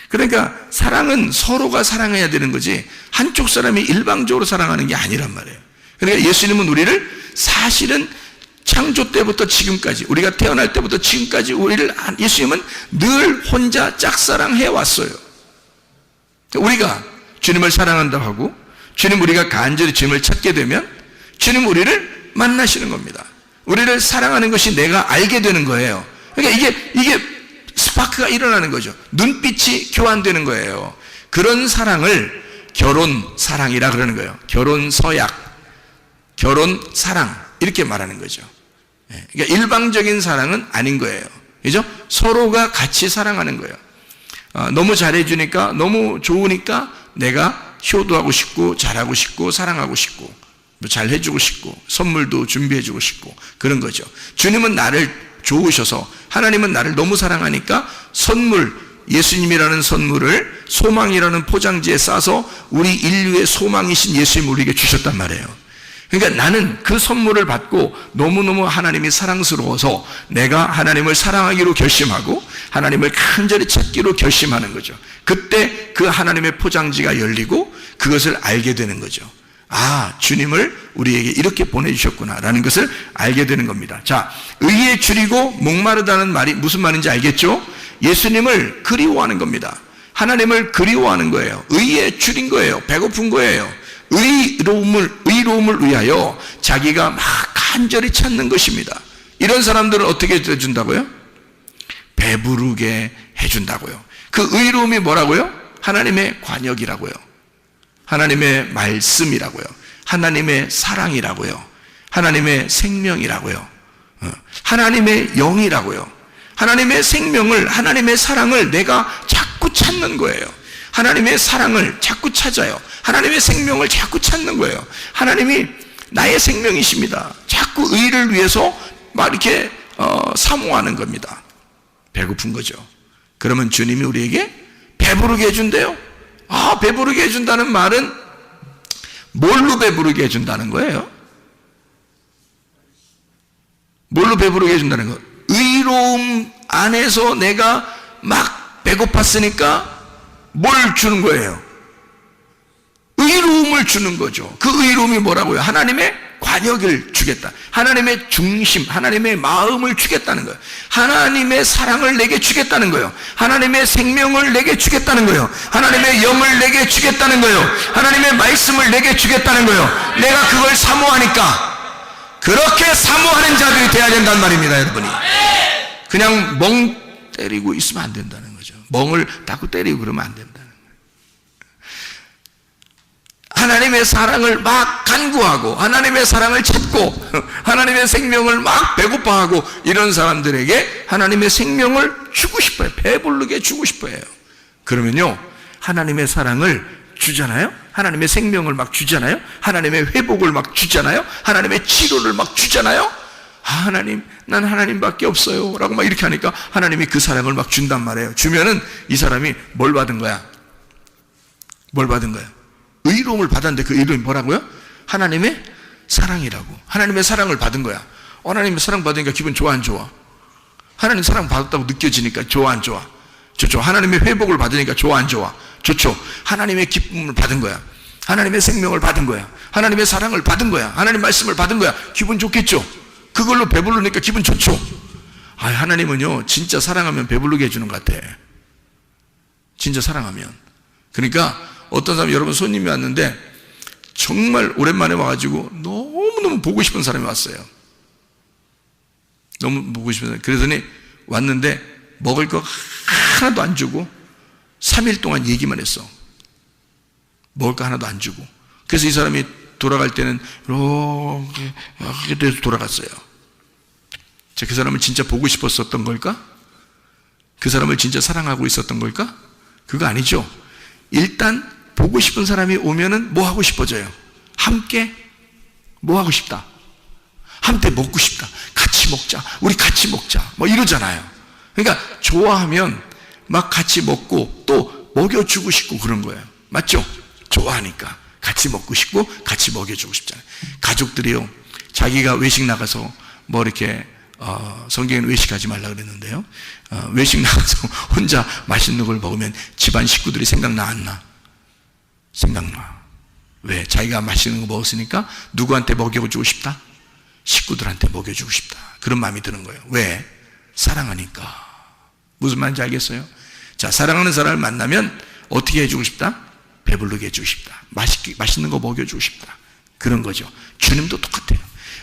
그러니까 사랑은 서로가 사랑해야 되는 거지 한쪽 사람이 일방적으로 사랑하는 게 아니란 말이에요. 그러니까 예수님은 우리를 사실은 창조 때부터 지금까지, 우리가 태어날 때부터 지금까지 예수님은 늘 혼자 짝사랑해 왔어요. 우리가 주님을 사랑한다고 하고 우리가 간절히 주님을 찾게 되면 주님 우리를 만나시는 겁니다. 우리를 사랑하는 것이 내가 알게 되는 거예요. 그러니까 이게 스파크가 일어나는 거죠. 눈빛이 교환되는 거예요. 그런 사랑을 결혼 사랑이라 그러는 거예요. 결혼 서약, 결혼 사랑 이렇게 말하는 거죠. 그러니까 일방적인 사랑은 아닌 거예요. 그죠? 서로가 같이 사랑하는 거예요. 너무 잘해주니까, 너무 좋으니까 내가 효도하고 싶고 잘하고 싶고 사랑하고 싶고 잘 해주고 싶고 선물도 준비해주고 싶고 그런 거죠. 주님은 나를 좋으셔서, 하나님은 나를 너무 사랑하니까 선물, 예수님이라는 선물을 소망이라는 포장지에 싸서 우리 인류의 소망이신 예수님을 우리에게 주셨단 말이에요. 그러니까 나는 그 선물을 받고 너무너무 하나님이 사랑스러워서 내가 하나님을 사랑하기로 결심하고 하나님을 간절히 찾기로 결심하는 거죠. 그때 그 하나님의 포장지가 열리고 그것을 알게 되는 거죠. 아, 주님을 우리에게 이렇게 보내주셨구나 라는 것을 알게 되는 겁니다. 자, 의에 줄이고 목마르다는 말이 무슨 말인지 알겠죠? 예수님을 그리워하는 겁니다. 하나님을 그리워하는 거예요. 의에 줄인 거예요. 배고픈 거예요. 의로움을 위하여 자기가 막 간절히 찾는 것입니다. 이런 사람들은 어떻게 해준다고요? 배부르게 해준다고요. 그 의로움이 뭐라고요? 하나님의 관역이라고요. 하나님의 말씀이라고요. 하나님의 사랑이라고요. 하나님의 생명이라고요. 하나님의 영이라고요. 하나님의 생명을, 하나님의 사랑을 내가 자꾸 찾는 거예요. 하나님의 사랑을 자꾸 찾아요. 하나님의 생명을 자꾸 찾는 거예요. 하나님이 나의 생명이십니다. 자꾸 의를 위해서 막 이렇게 사모하는 겁니다. 배고픈 거죠. 그러면 주님이 우리에게 배부르게 해준대요. 아, 배부르게 해준다는 말은 뭘로 배부르게 해준다는 거예요? 뭘로 배부르게 해준다는 거예요? 의로움 안에서 내가 막 배고팠으니까 뭘 주는 거예요? 의로움을 주는 거죠. 그 의로움이 뭐라고요? 하나님의 관역을 주겠다. 하나님의 중심, 하나님의 마음을 주겠다는 거예요. 하나님의 사랑을 내게 주겠다는 거예요. 하나님의 생명을 내게 주겠다는 거예요. 하나님의 영을 내게 주겠다는 거예요. 하나님의 말씀을 내게 주겠다는 거예요. 내가 그걸 사모하니까 그렇게 사모하는 자들이 돼야 된단 말입니다, 여러분이. 그냥 멍 때리고 있으면 안 된다는 거죠. 멍을 자꾸 때리고 그러면 안 된다는 거예요. 하나님의 사랑을 막 간구하고 하나님의 사랑을 찾고 하나님의 생명을 막 배고파하고 이런 사람들에게 하나님의 생명을 주고 싶어요. 배부르게 주고 싶어요. 그러면요, 하나님의 사랑을 주잖아요. 하나님의 생명을 막 주잖아요. 하나님의 회복을 막 주잖아요. 하나님의 치료를 막 주잖아요. 아, 하나님, 난 하나님밖에 없어요 라고 막 이렇게 하니까 하나님이 그 사랑을 막 준단 말이에요. 주면은 이 사람이 뭘 받은 거야? 뭘 받은 거야? 의로움을 받았는데 그 의로움이 뭐라고요? 하나님의 사랑이라고. 하나님의 사랑을 받은 거야. 하나님의 사랑 받으니까 기분 좋아 안 좋아? 하나님 사랑 받았다고 느껴지니까 좋아 안 좋아? 좋죠. 하나님의 회복을 받으니까 좋아 안 좋아? 좋죠. 하나님의 기쁨을 받은 거야. 하나님의 생명을 받은 거야. 하나님의 사랑을 받은 거야. 하나님 말씀을 받은 거야. 기분 좋겠죠? 그걸로 배부르니까 기분 좋죠? 아, 하나님은요 진짜 사랑하면 배부르게 해주는 것 같아. 진짜 사랑하면. 그러니까 어떤 사람, 여러분 손님이 왔는데 정말 오랜만에 와가지고 너무너무 보고 싶은 사람이 왔어요. 너무 보고 싶은 사람. 그러더니 왔는데 먹을 거 하나도 안 주고 3일 동안 얘기만 했어. 먹을 거 하나도 안 주고. 그래서 이 사람이 돌아갈 때는 이렇게 돼서 돌아갔어요. 그 사람을 진짜 보고 싶었었던 걸까? 그 사람을 진짜 사랑하고 있었던 걸까? 그거 아니죠. 일단 보고 싶은 사람이 오면은 뭐 하고 싶어져요? 함께 뭐 하고 싶다? 함께 먹고 싶다. 같이 먹자. 우리 같이 먹자. 뭐 이러잖아요. 그러니까 좋아하면 막 같이 먹고 또 먹여주고 싶고 그런 거예요. 맞죠? 좋아하니까 같이 먹고 싶고 같이 먹여주고 싶잖아요. 가족들이요, 자기가 외식 나가서 뭐 이렇게 성경에는 외식하지 말라 그랬는데요. 외식 나가서 혼자 맛있는 걸 먹으면 집안 식구들이 생각나 안 나? 생각나. 왜? 자기가 맛있는 거 먹었으니까 누구한테 먹여주고 싶다? 식구들한테 먹여주고 싶다. 그런 마음이 드는 거예요. 왜? 사랑하니까. 무슨 말인지 알겠어요? 자, 사랑하는 사람을 만나면 어떻게 해주고 싶다? 배부르게 해주고 싶다. 맛있는 거 먹여주고 싶다. 그런 거죠. 주님도 똑같아요.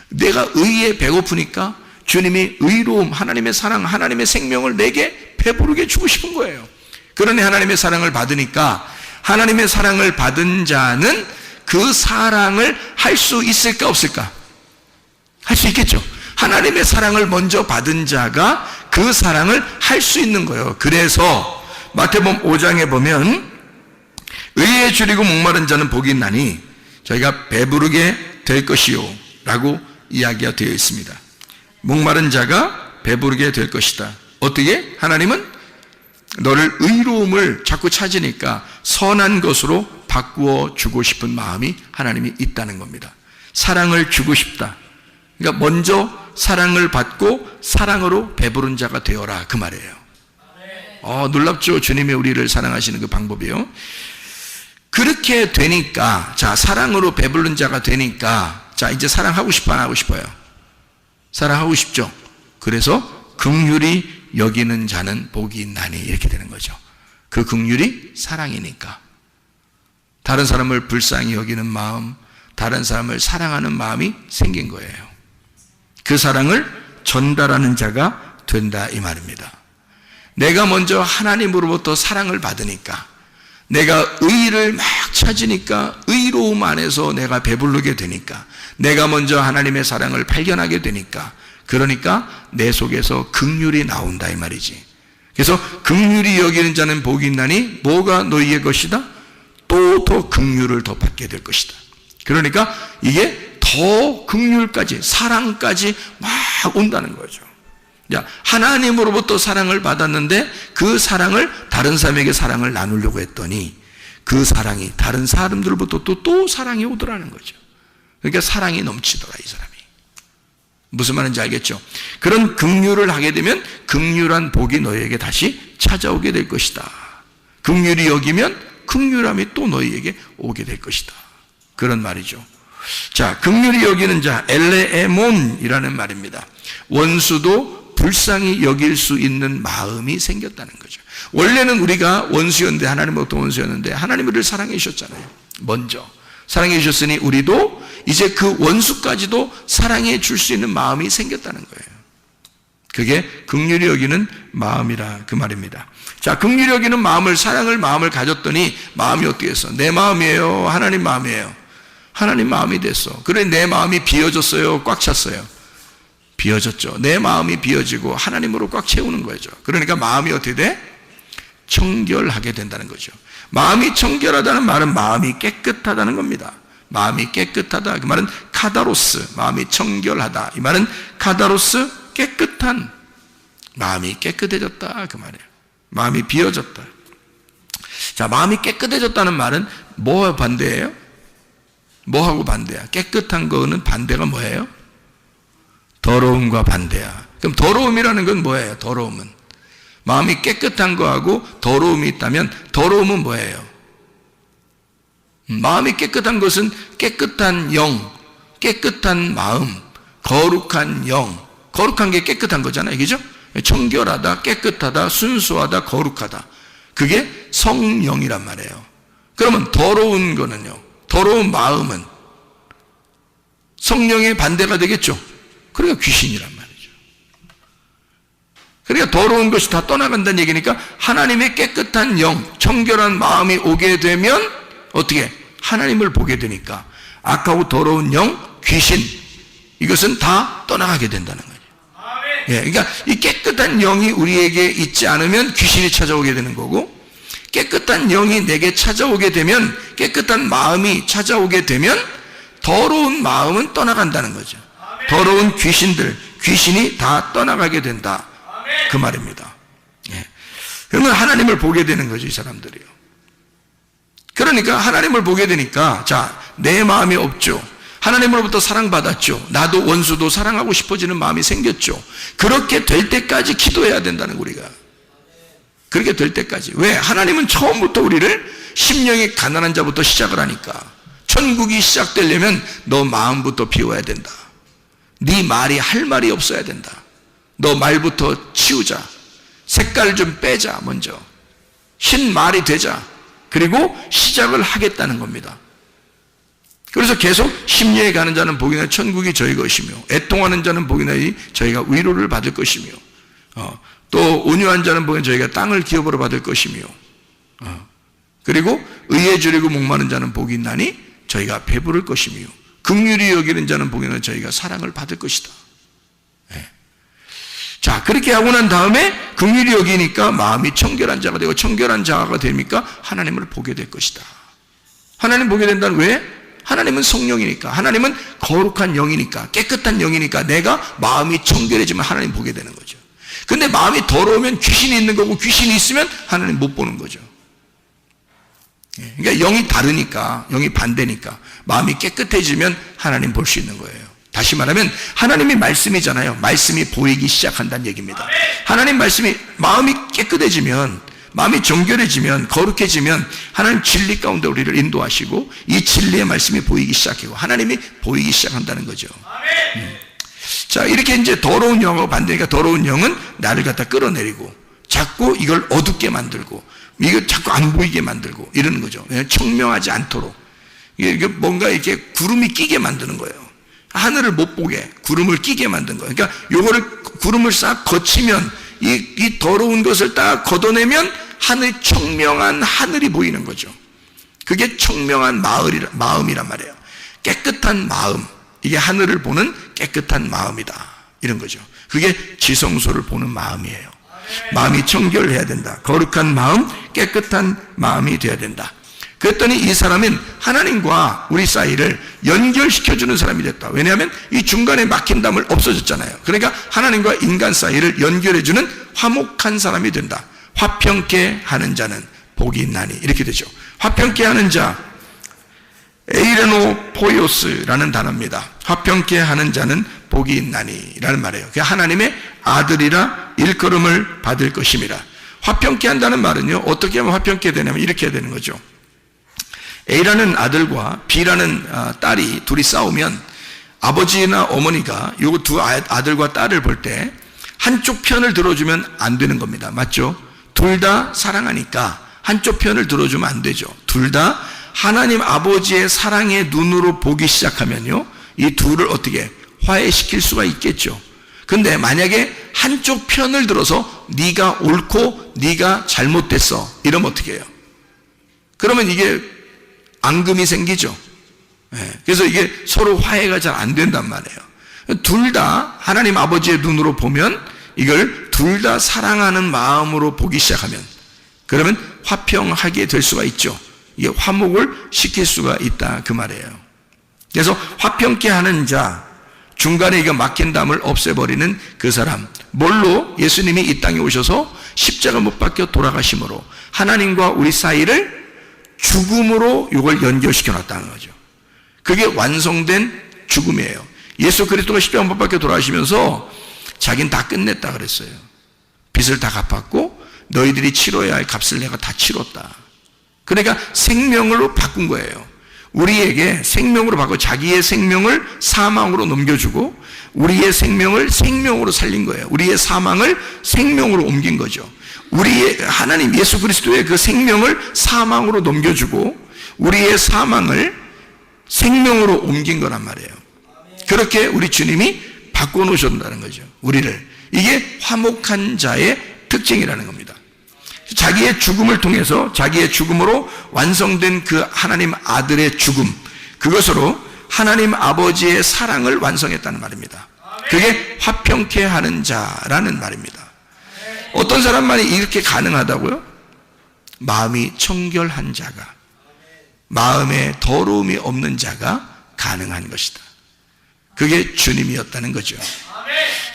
내가 의에 배고프니까 주님이 의로움, 하나님의 사랑, 하나님의 생명을 내게 배부르게 주고 싶은 거예요. 그러니 하나님의 사랑을 받으니까 하나님의 사랑을 받은 자는 그 사랑을 할 수 있을까 없을까? 할 수 있겠죠. 하나님의 사랑을 먼저 받은 자가 그 사랑을 할 수 있는 거예요. 그래서 마태복음 5장에 보면 의에 줄이고 목마른 자는 복이 있나니 저희가 배부르게 될 것이요 라고 이야기가 되어 있습니다. 목마른 자가 배부르게 될 것이다. 어떻게? 하나님은 너를 의로움을 자꾸 찾으니까 선한 것으로 바꾸어 주고 싶은 마음이 하나님이 있다는 겁니다. 사랑을 주고 싶다. 그러니까 먼저 사랑을 받고 사랑으로 배부른 자가 되어라 그 말이에요. 놀랍죠? 주님이 우리를 사랑하시는 그 방법이요. 그렇게 되니까, 자, 사랑으로 배부른 자가 되니까, 자, 이제 사랑하고 싶어 안 하고 싶어요? 사랑하고 싶죠? 그래서 긍휼히 여기는 자는 복이 있나니 이렇게 되는 거죠. 그 긍휼이 사랑이니까. 다른 사람을 불쌍히 여기는 마음, 다른 사람을 사랑하는 마음이 생긴 거예요. 그 사랑을 전달하는 자가 된다 이 말입니다. 내가 먼저 하나님으로부터 사랑을 받으니까, 내가 의를 막 찾으니까 의로움 안에서 내가 배부르게 되니까, 내가 먼저 하나님의 사랑을 발견하게 되니까, 그러니까 내 속에서 긍휼이 나온다 이 말이지. 그래서 긍휼히 여기는 자는 복이 있나니 뭐가 너희의 것이다? 또 더 긍휼을 더 받게 될 것이다. 그러니까 이게 더 긍휼까지, 사랑까지 막 온다는 거죠. 자, 하나님으로부터 사랑을 받았는데 그 사랑을 다른 사람에게 사랑을 나누려고 했더니 그 사랑이 다른 사람들로부터 또 사랑이 오더라는 거죠. 그러니까 사랑이 넘치더라 이 사람이. 무슨 말인지 알겠죠? 그런 긍휼을 하게 되면 긍휼한 복이 너희에게 다시 찾아오게 될 것이다. 긍휼히 여기면 긍휼함이 또 너희에게 오게 될 것이다. 그런 말이죠. 자, 긍휼히 여기는 자, 엘레에몬이라는 말입니다. 원수도 불쌍히 여길 수 있는 마음이 생겼다는 거죠. 원래는 우리가 원수였는데, 하나님으로부터 원수였는데 하나님이 우리를 사랑해 주셨잖아요. 먼저 사랑해 주셨으니 우리도 이제 그 원수까지도 사랑해 줄 수 있는 마음이 생겼다는 거예요. 그게 긍휼히 여기는 마음이라 그 말입니다. 자, 긍휼히 여기는 마음을, 사랑을 마음을 가졌더니 마음이 어떻게 했어? 내 마음이에요? 하나님 마음이에요? 하나님 마음이 됐어. 그래, 내 마음이 비어졌어요? 꽉 찼어요? 비어졌죠. 내 마음이 비어지고 하나님으로 꽉 채우는 거죠. 그러니까 마음이 어떻게 돼? 청결하게 된다는 거죠. 마음이 청결하다는 말은 마음이 깨끗하다는 겁니다. 마음이 깨끗하다 그 말은 카다로스, 마음이 청결하다 이 말은 카다로스, 깨끗한 마음이 깨끗해졌다 그 말이에요. 마음이 비어졌다. 자, 마음이 깨끗해졌다는 말은 뭐와 반대예요? 뭐하고 반대야? 깨끗한 거는 반대가 뭐예요? 더러움과 반대야. 그럼 더러움이라는 건 뭐예요? 더러움은 마음이 깨끗한 거하고 더러움이 있다면 더러움은 뭐예요? 마음이 깨끗한 것은 깨끗한 영, 깨끗한 마음, 거룩한 영, 거룩한 게 깨끗한 거잖아요. 그죠? 청결하다, 깨끗하다, 순수하다, 거룩하다. 그게 성령이란 말이에요. 그러면 더러운 거는요, 더러운 마음은 성령의 반대가 되겠죠. 그러니까 귀신이란 말이죠. 그러니까 더러운 것이 다 떠나간다는 얘기니까 하나님의 깨끗한 영, 청결한 마음이 오게 되면 어떻게? 하나님을 보게 되니까 악하고 더러운 영, 귀신 이것은 다 떠나가게 된다는 거예요. 예, 그러니까 이 깨끗한 영이 우리에게 있지 않으면 귀신이 찾아오게 되는 거고, 깨끗한 영이 내게 찾아오게 되면, 깨끗한 마음이 찾아오게 되면 더러운 마음은 떠나간다는 거죠. 더러운 귀신들, 귀신이 다 떠나가게 된다 그 말입니다. 예. 그러면 하나님을 보게 되는 거죠, 이 사람들이요. 그러니까 하나님을 보게 되니까, 자, 내 마음이 없죠. 하나님으로부터 사랑받았죠. 나도 원수도 사랑하고 싶어지는 마음이 생겼죠. 그렇게 될 때까지 기도해야 된다는 우리가. 그렇게 될 때까지. 왜? 하나님은 처음부터 우리를 심령이 가난한 자부터 시작을 하니까. 천국이 시작되려면 너 마음부터 비워야 된다. 네 말이 할 말이 없어야 된다. 너 말부터 치우자. 색깔 좀 빼자. 먼저 흰 말이 되자. 그리고 시작을 하겠다는 겁니다. 그래서 계속 심령에 가는 자는 복이 나니 천국이 저희 것이며, 애통하는 자는 복이 나니 저희가 위로를 받을 것이며, 또 온유한 자는 복이 나니 저희가 땅을 기업으로 받을 것이며, 그리고 의에 주리고 목마른 자는 복이 있나니 저희가 배부를 것이며, 긍휼히 여기는 자는 복이 나니 저희가 사랑을 받을 것이다. 자, 그렇게 하고 난 다음에 긍휼히 여기니까 마음이 청결한 자가 되고, 청결한 자가 되니까 하나님을 보게 될 것이다. 하나님 보게 된다는 왜? 하나님은 성령이니까, 하나님은 거룩한 영이니까, 깨끗한 영이니까 내가 마음이 청결해지면 하나님 보게 되는 거죠. 근데 마음이 더러우면 귀신이 있는 거고, 귀신이 있으면 하나님 못 보는 거죠. 그러니까 영이 다르니까, 영이 반대니까 마음이 깨끗해지면 하나님 볼 수 있는 거예요. 다시 말하면 하나님이 말씀이잖아요. 말씀이 보이기 시작한다는 얘기입니다. 하나님 말씀이, 마음이 깨끗해지면, 마음이 정결해지면, 거룩해지면 하나님 진리 가운데 우리를 인도하시고 이 진리의 말씀이 보이기 시작하고 하나님이 보이기 시작한다는 거죠. 자, 이렇게 이제 더러운 영하고 반대니까, 더러운 영은 나를 갖다 끌어내리고 자꾸 이걸 어둡게 만들고 이거 자꾸 안 보이게 만들고 이러는 거죠. 청명하지 않도록 이게 뭔가 이렇게 구름이 끼게 만드는 거예요. 하늘을 못 보게 구름을 끼게 만든 거예요. 그러니까 요거를 구름을 싹 거치면 이 더러운 것을 딱 걷어내면 청명한 하늘이 보이는 거죠. 그게 청명한 마음이란 말이에요. 깨끗한 마음, 이게 하늘을 보는 깨끗한 마음이다, 이런 거죠. 그게 지성소를 보는 마음이에요. 마음이 청결해야 된다. 거룩한 마음, 깨끗한 마음이 되어야 된다. 그랬더니 이 사람은 하나님과 우리 사이를 연결시켜주는 사람이 됐다. 왜냐하면 이 중간에 막힌 담을 없어졌잖아요. 그러니까 하나님과 인간 사이를 연결해주는 화목한 사람이 된다. 화평케 하는 자는 복이 있나니, 이렇게 되죠. 화평케 하는 자, 에이레노 포이오스라는 단어입니다. 화평케 하는 자는 복이 있나니 라는 말이에요. 그게 하나님의 아들이라 일컬음을 받을 것임이라. 화평케 한다는 말은요, 어떻게 하면 화평케 되냐면 이렇게 해야 되는 거죠. A라는 아들과 B라는 딸이 둘이 싸우면 아버지나 어머니가 요 두 아들과 딸을 볼 때 한쪽 편을 들어주면 안 되는 겁니다. 맞죠? 둘 다 사랑하니까 한쪽 편을 들어주면 안 되죠. 둘 다 하나님 아버지의 사랑의 눈으로 보기 시작하면요, 이 둘을 어떻게 화해시킬 수가 있겠죠. 근데 만약에 한쪽 편을 들어서 네가 옳고 네가 잘못됐어 이러면 어떻게 해요? 그러면 이게 앙금이 생기죠. 그래서 이게 서로 화해가 잘 안 된단 말이에요. 둘 다 하나님 아버지의 눈으로 보면, 이걸 둘 다 사랑하는 마음으로 보기 시작하면, 그러면 화평하게 될 수가 있죠. 이게 화목을 시킬 수가 있다, 그 말이에요. 그래서 화평케 하는 자, 중간에 이거 막힌 담을 없애버리는 그 사람, 뭘로? 예수님이 이 땅에 오셔서 십자가 못 박혀 돌아가심으로 하나님과 우리 사이를 죽음으로 이걸 연결시켜 놨다는 거죠. 그게 완성된 죽음이에요. 예수 그리스도가 십자가 못 박혀 돌아가시면서 자기는 다 끝냈다 그랬어요. 빚을 다 갚았고 너희들이 치러야 할 값을 내가 다 치렀다. 그러니까 생명으로 바꾼 거예요. 우리에게 생명으로 바꿔 자기의 생명을 사망으로 넘겨주고 우리의 생명을 생명으로 살린 거예요. 우리의 사망을 생명으로 옮긴 거죠. 우리의 하나님 예수 그리스도의 그 생명을 사망으로 넘겨주고 우리의 사망을 생명으로 옮긴 거란 말이에요. 그렇게 우리 주님이 바꿔놓으셨다는 거죠. 우리를. 이게 화목한 자의 특징이라는 겁니다. 자기의 죽음을 통해서 자기의 죽음으로 완성된 그 하나님 아들의 죽음, 그것으로 하나님 아버지의 사랑을 완성했다는 말입니다. 그게 화평케 하는 자라는 말입니다. 어떤 사람만이 이렇게 가능하다고요? 마음이 청결한 자가, 마음에 더러움이 없는 자가 가능한 것이다. 그게 주님이었다는 거죠.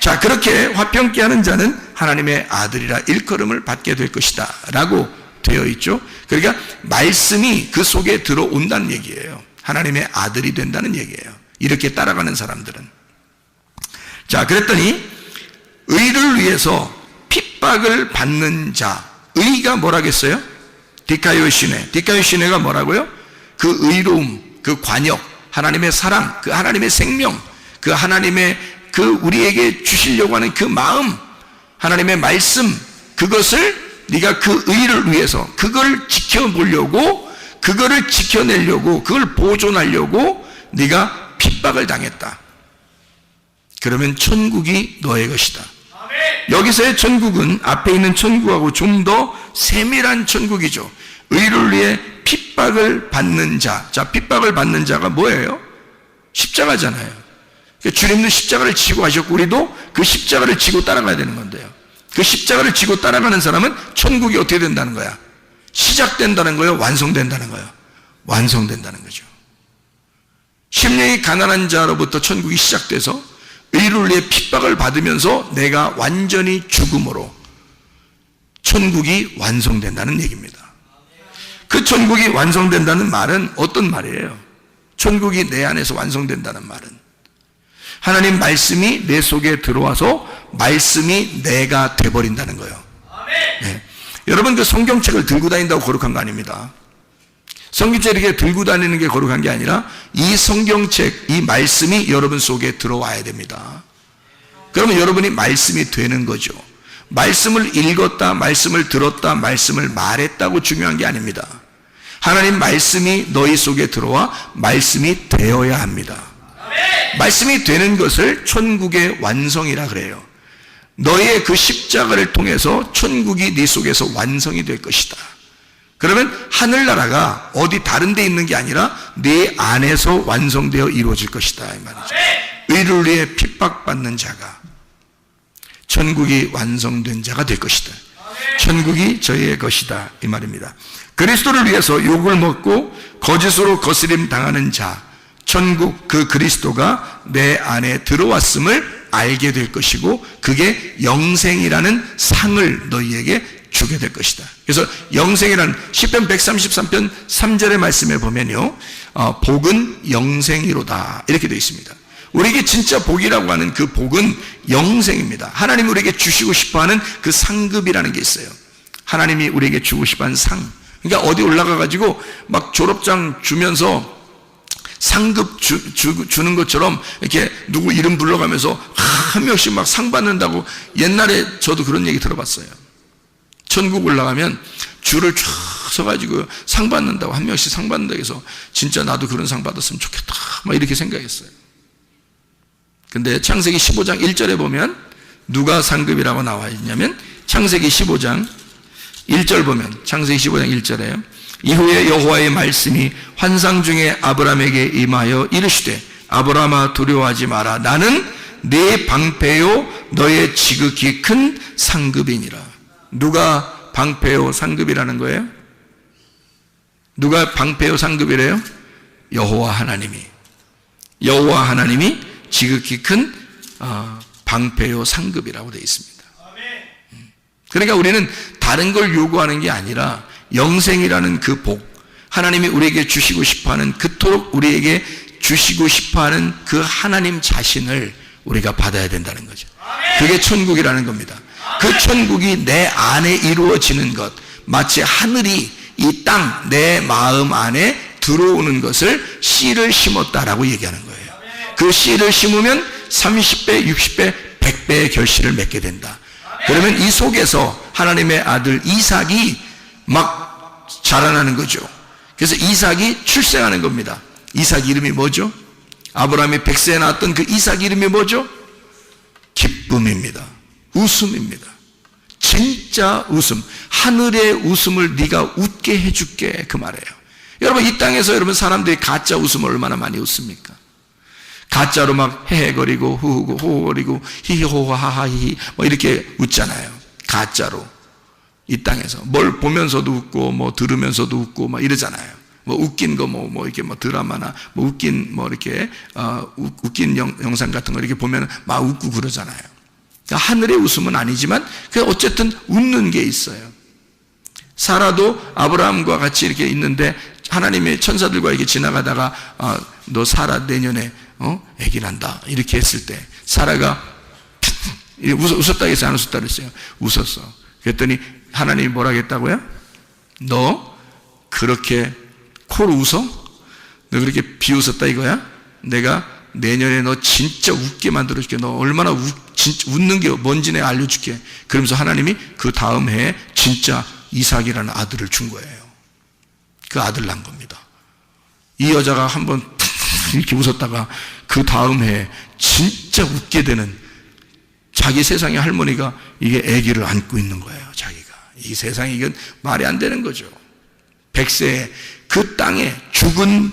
자, 그렇게 화평케 하는 자는 하나님의 아들이라 일컬음을 받게 될 것이다 라고 되어 있죠. 그러니까 말씀이 그 속에 들어온다는 얘기예요. 하나님의 아들이 된다는 얘기예요. 이렇게 따라가는 사람들은. 자, 그랬더니 의를 위해서 핍박을 받는 자, 의가 뭐라겠어요? 디카요시네가 뭐라고요? 그 의로움, 그 관역, 하나님의 사랑, 그 하나님의 생명, 그 하나님의 그 우리에게 주시려고 하는 그 마음, 하나님의 말씀, 그것을 네가 그 의를 위해서 그걸 지켜보려고, 그거를 지켜내려고, 그걸 보존하려고 네가 핍박을 당했다. 그러면 천국이 너의 것이다. 여기서의 천국은 앞에 있는 천국하고 좀 더 세밀한 천국이죠. 의를 위해 핍박을 받는 자. 자, 핍박을 받는 자가 뭐예요? 십자가잖아요. 주님도 십자가를 지고 하셨고 우리도 그 십자가를 지고 따라가야 되는 건데요. 그 십자가를 지고 따라가는 사람은 천국이 어떻게 된다는 거야? 시작된다는 거예요? 완성된다는 거예요? 완성된다는 거죠. 심령이 가난한 자로부터 천국이 시작돼서 의를 위해 핍박을 받으면서 내가 완전히 죽음으로 천국이 완성된다는 얘기입니다. 그 천국이 완성된다는 말은 어떤 말이에요? 천국이 내 안에서 완성된다는 말은 하나님 말씀이 내 속에 들어와서 말씀이 내가 돼버린다는 거예요. 네. 여러분, 그 성경책을 들고 다닌다고 거룩한 거 아닙니다. 성경책 이렇게 들고 다니는 게 거룩한 게 아니라 이 성경책, 이 말씀이 여러분 속에 들어와야 됩니다. 그러면 여러분이 말씀이 되는 거죠. 말씀을 읽었다, 말씀을 들었다, 말씀을 말했다고 중요한 게 아닙니다. 하나님 말씀이 너희 속에 들어와 말씀이 되어야 합니다. 말씀이 되는 것을 천국의 완성이라 그래요. 너의 그 십자가를 통해서 천국이 네 속에서 완성이 될 것이다. 그러면 하늘나라가 어디 다른 데 있는 게 아니라 네 안에서 완성되어 이루어질 것이다 이 말이죠. 의를 위해 핍박받는 자가 천국이 완성된 자가 될 것이다. 천국이 저희의 것이다 이 말입니다. 그리스도를 위해서 욕을 먹고 거짓으로 거스림 당하는 자, 천국 그 그리스도가 내 안에 들어왔음을 알게 될 것이고 그게 영생이라는 상을 너희에게 주게 될 것이다. 그래서 영생이라는 시편 133편 3절의 말씀에 보면요, 복은 영생이로다 이렇게 되어 있습니다. 우리에게 진짜 복이라고 하는 그 복은 영생입니다. 하나님이 우리에게 주시고 싶어하는 그 상급이라는 게 있어요. 하나님이 우리에게 주고 싶어하는 상. 그러니까 어디 올라가가지고 막 졸업장 주면서 상급 주는 것처럼 이렇게 누구 이름 불러가면서 한 명씩 막 상 받는다고 옛날에 저도 그런 얘기 들어봤어요. 천국 올라가면 줄을 쫙 서가지고 상 받는다고 한 명씩 상 받는다고 해서 진짜 나도 그런 상 받았으면 좋겠다 막 이렇게 생각했어요. 근데 창세기 15장 1절에 보면 누가 상급이라고 나와 있냐면 창세기 15장 1절 보면 창세기 15장 1절에 이후에 여호와의 말씀이 환상 중에 아브라함에게 임하여 이르시되 아브라함아 두려워하지 마라 나는 네 방패요 너의 지극히 큰 상급이니라. 누가 방패요 상급이라는 거예요? 누가 방패요 상급이래요? 여호와 하나님이. 여호와 하나님이 지극히 큰 방패요 상급이라고 되어 있습니다. 그러니까 우리는 다른 걸 요구하는 게 아니라 영생이라는 그 복, 하나님이 우리에게 주시고 싶어하는 그토록 우리에게 주시고 싶어하는 그 하나님 자신을 우리가 받아야 된다는 거죠. 그게 천국이라는 겁니다. 그 천국이 내 안에 이루어지는 것, 마치 하늘이 이 땅, 내 마음 안에 들어오는 것을 씨를 심었다라고 얘기하는 거예요. 그 씨를 심으면 30배, 60배, 100배의 결실을 맺게 된다. 그러면 이 속에서 하나님의 아들 이삭이 막 자라나는 거죠. 그래서 이삭이 출생하는 겁니다. 이삭 이름이 뭐죠? 아브라함이 100세에 낳았던 그 이삭 이름이 뭐죠? 기쁨입니다. 웃음입니다. 진짜 웃음. 하늘의 웃음을 네가 웃게 해줄게 그 말이에요. 여러분 이 땅에서 여러분 사람들이 가짜 웃음을 얼마나 많이 웃습니까? 가짜로 막 헤헤거리고 호호거리고 히히호하하히 뭐 이렇게 웃잖아요. 가짜로 이 땅에서 뭘 보면서도 웃고 뭐 들으면서도 웃고 막 이러잖아요. 뭐 웃긴 거 뭐 이렇게 뭐 드라마나 뭐 웃긴 뭐 이렇게 웃긴 영상 같은 거 이렇게 보면 막 웃고 그러잖아요. 그러니까 하늘의 웃음은 아니지만 그 어쨌든 웃는 게 있어요. 사라도 아브라함과 같이 이렇게 있는데 하나님의 천사들과 이렇게 지나가다가 너 사라 내년에 아기 난다 이렇게 했을 때 사라가 웃었다 했어요? 안 웃었다 그랬어요? 웃었어. 그랬더니 하나님이 뭐라 했다고요? 너 그렇게 코로 웃어? 너 그렇게 비웃었다 이거야? 내가 내년에 너 진짜 웃게 만들어줄게. 너 얼마나 웃는 게 뭔지 내가 알려줄게. 그러면서 하나님이 그 다음 해에 진짜 이삭이라는 아들을 준 거예요. 그 아들 난 겁니다. 이 여자가 한번 이렇게 웃었다가 그 다음 해에 진짜 웃게 되는 자기 세상의 할머니가 이게 아기를 안고 있는 거예요. 자기가. 이 세상에 이건 말이 안 되는 거죠. 100세에 그 땅에 죽은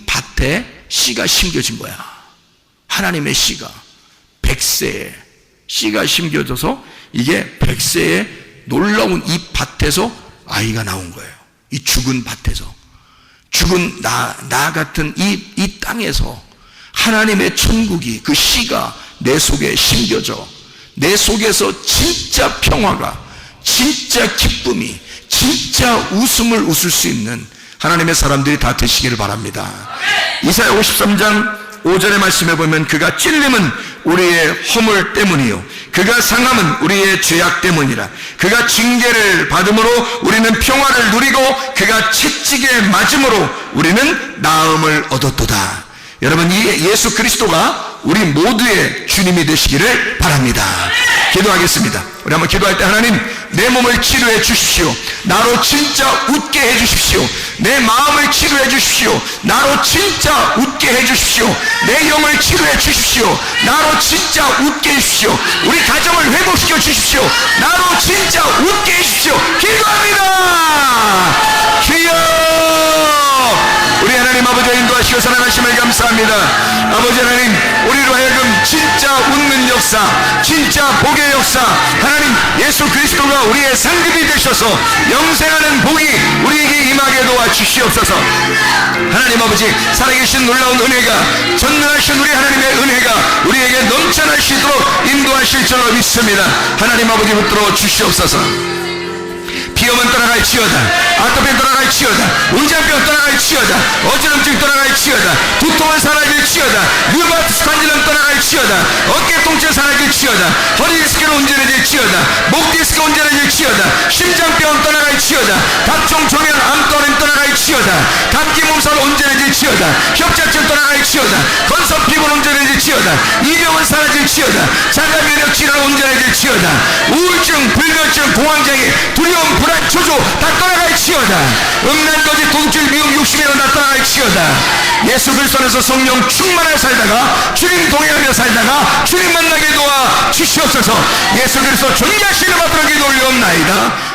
밭에 씨가 심겨진 거야. 하나님의 씨가 100세에 씨가 심겨져서 이게 100세에 놀라운 이 밭에서 아이가 나온 거예요. 이 죽은 밭에서. 죽은 나 같은 이 땅에서 하나님의 천국이 그 씨가 내 속에 심겨져 내 속에서 진짜 평화가, 진짜 기쁨이, 진짜 웃음을 웃을 수 있는 하나님의 사람들이 다 되시기를 바랍니다. 이사야 53장 5절의 말씀에 보면 그가 찔림은 우리의 허물 때문이요 그가 상함은 우리의 죄악 때문이라. 그가 징계를 받음으로 우리는 평화를 누리고 그가 채찍에 맞음으로 우리는 나음을 얻었도다. 여러분, 이 예수 그리스도가 우리 모두의 주님이 되시기를 바랍니다. 기도하겠습니다. 우리 한번 기도할 때 하나님, 내 몸을 치료해 주십시오. 나로 진짜 웃게 해 주십시오. 내 마음을 치료해 주십시오. 나로 진짜 웃게 해 주십시오. 내 영을 치료해 주십시오. 나로 진짜 웃게 해 주십시오. 우리 가정을 회복시켜 주십시오. 나로 진짜 웃게 해 주십시오. 기도합니다. 주여, 우리 하나님 아버지 인도하시고 사랑하심을 감사합니다. 아버지 하나님, 우리로 하여금 진짜 웃는 역사, 진짜 복의 역사, 하나님 예수 그리스도가 우리의 상급이 되셔서 영생하는 복이 우리에게 임하게 도와주시옵소서. 하나님 아버지, 살아계신 놀라운 은혜가, 전능하신 우리 하나님의 은혜가 우리에게 넘쳐나시도록 인도하실 줄 믿습니다. 하나님 아버지 붙들어 주시옵소서. 비염은 떠나갈지어다, 아토피는 떠나갈지어다, 의장병 떠나갈지어다, 어지럼증 떠나갈지어다, 두통은 사라질지어다, 류마티스 관절염 떠나갈지어다, 어깨 통증 사라질지어다, 허리 디스크는 온전해질지어다, 목 디스크 온전해질지어다, 심장병 떠나갈지어다, 각종 종양 암떠는 떠나갈지어다, 감기 몸살 온전해질지어다, 협착증 떠나갈지어다, 건성 피부는 온전해질지어다, 이병은 사라질지어다, 장가 면역 질환 온전해질지어다, 우울증, 불면증, 공황장애, 두려움, 불안, 초조 다 떠나갈지어다. 음란거지, 돈줄, 미움, 욕심이나 다 떠나갈지어다. 예수 그리스도 안에서 성령 충만하여 살다가 주님 동행하며 살다가 주님 만나게 도와 주시옵소서. 예수 그리스도 존귀하시는 앞으로 기도 올려옵나이다.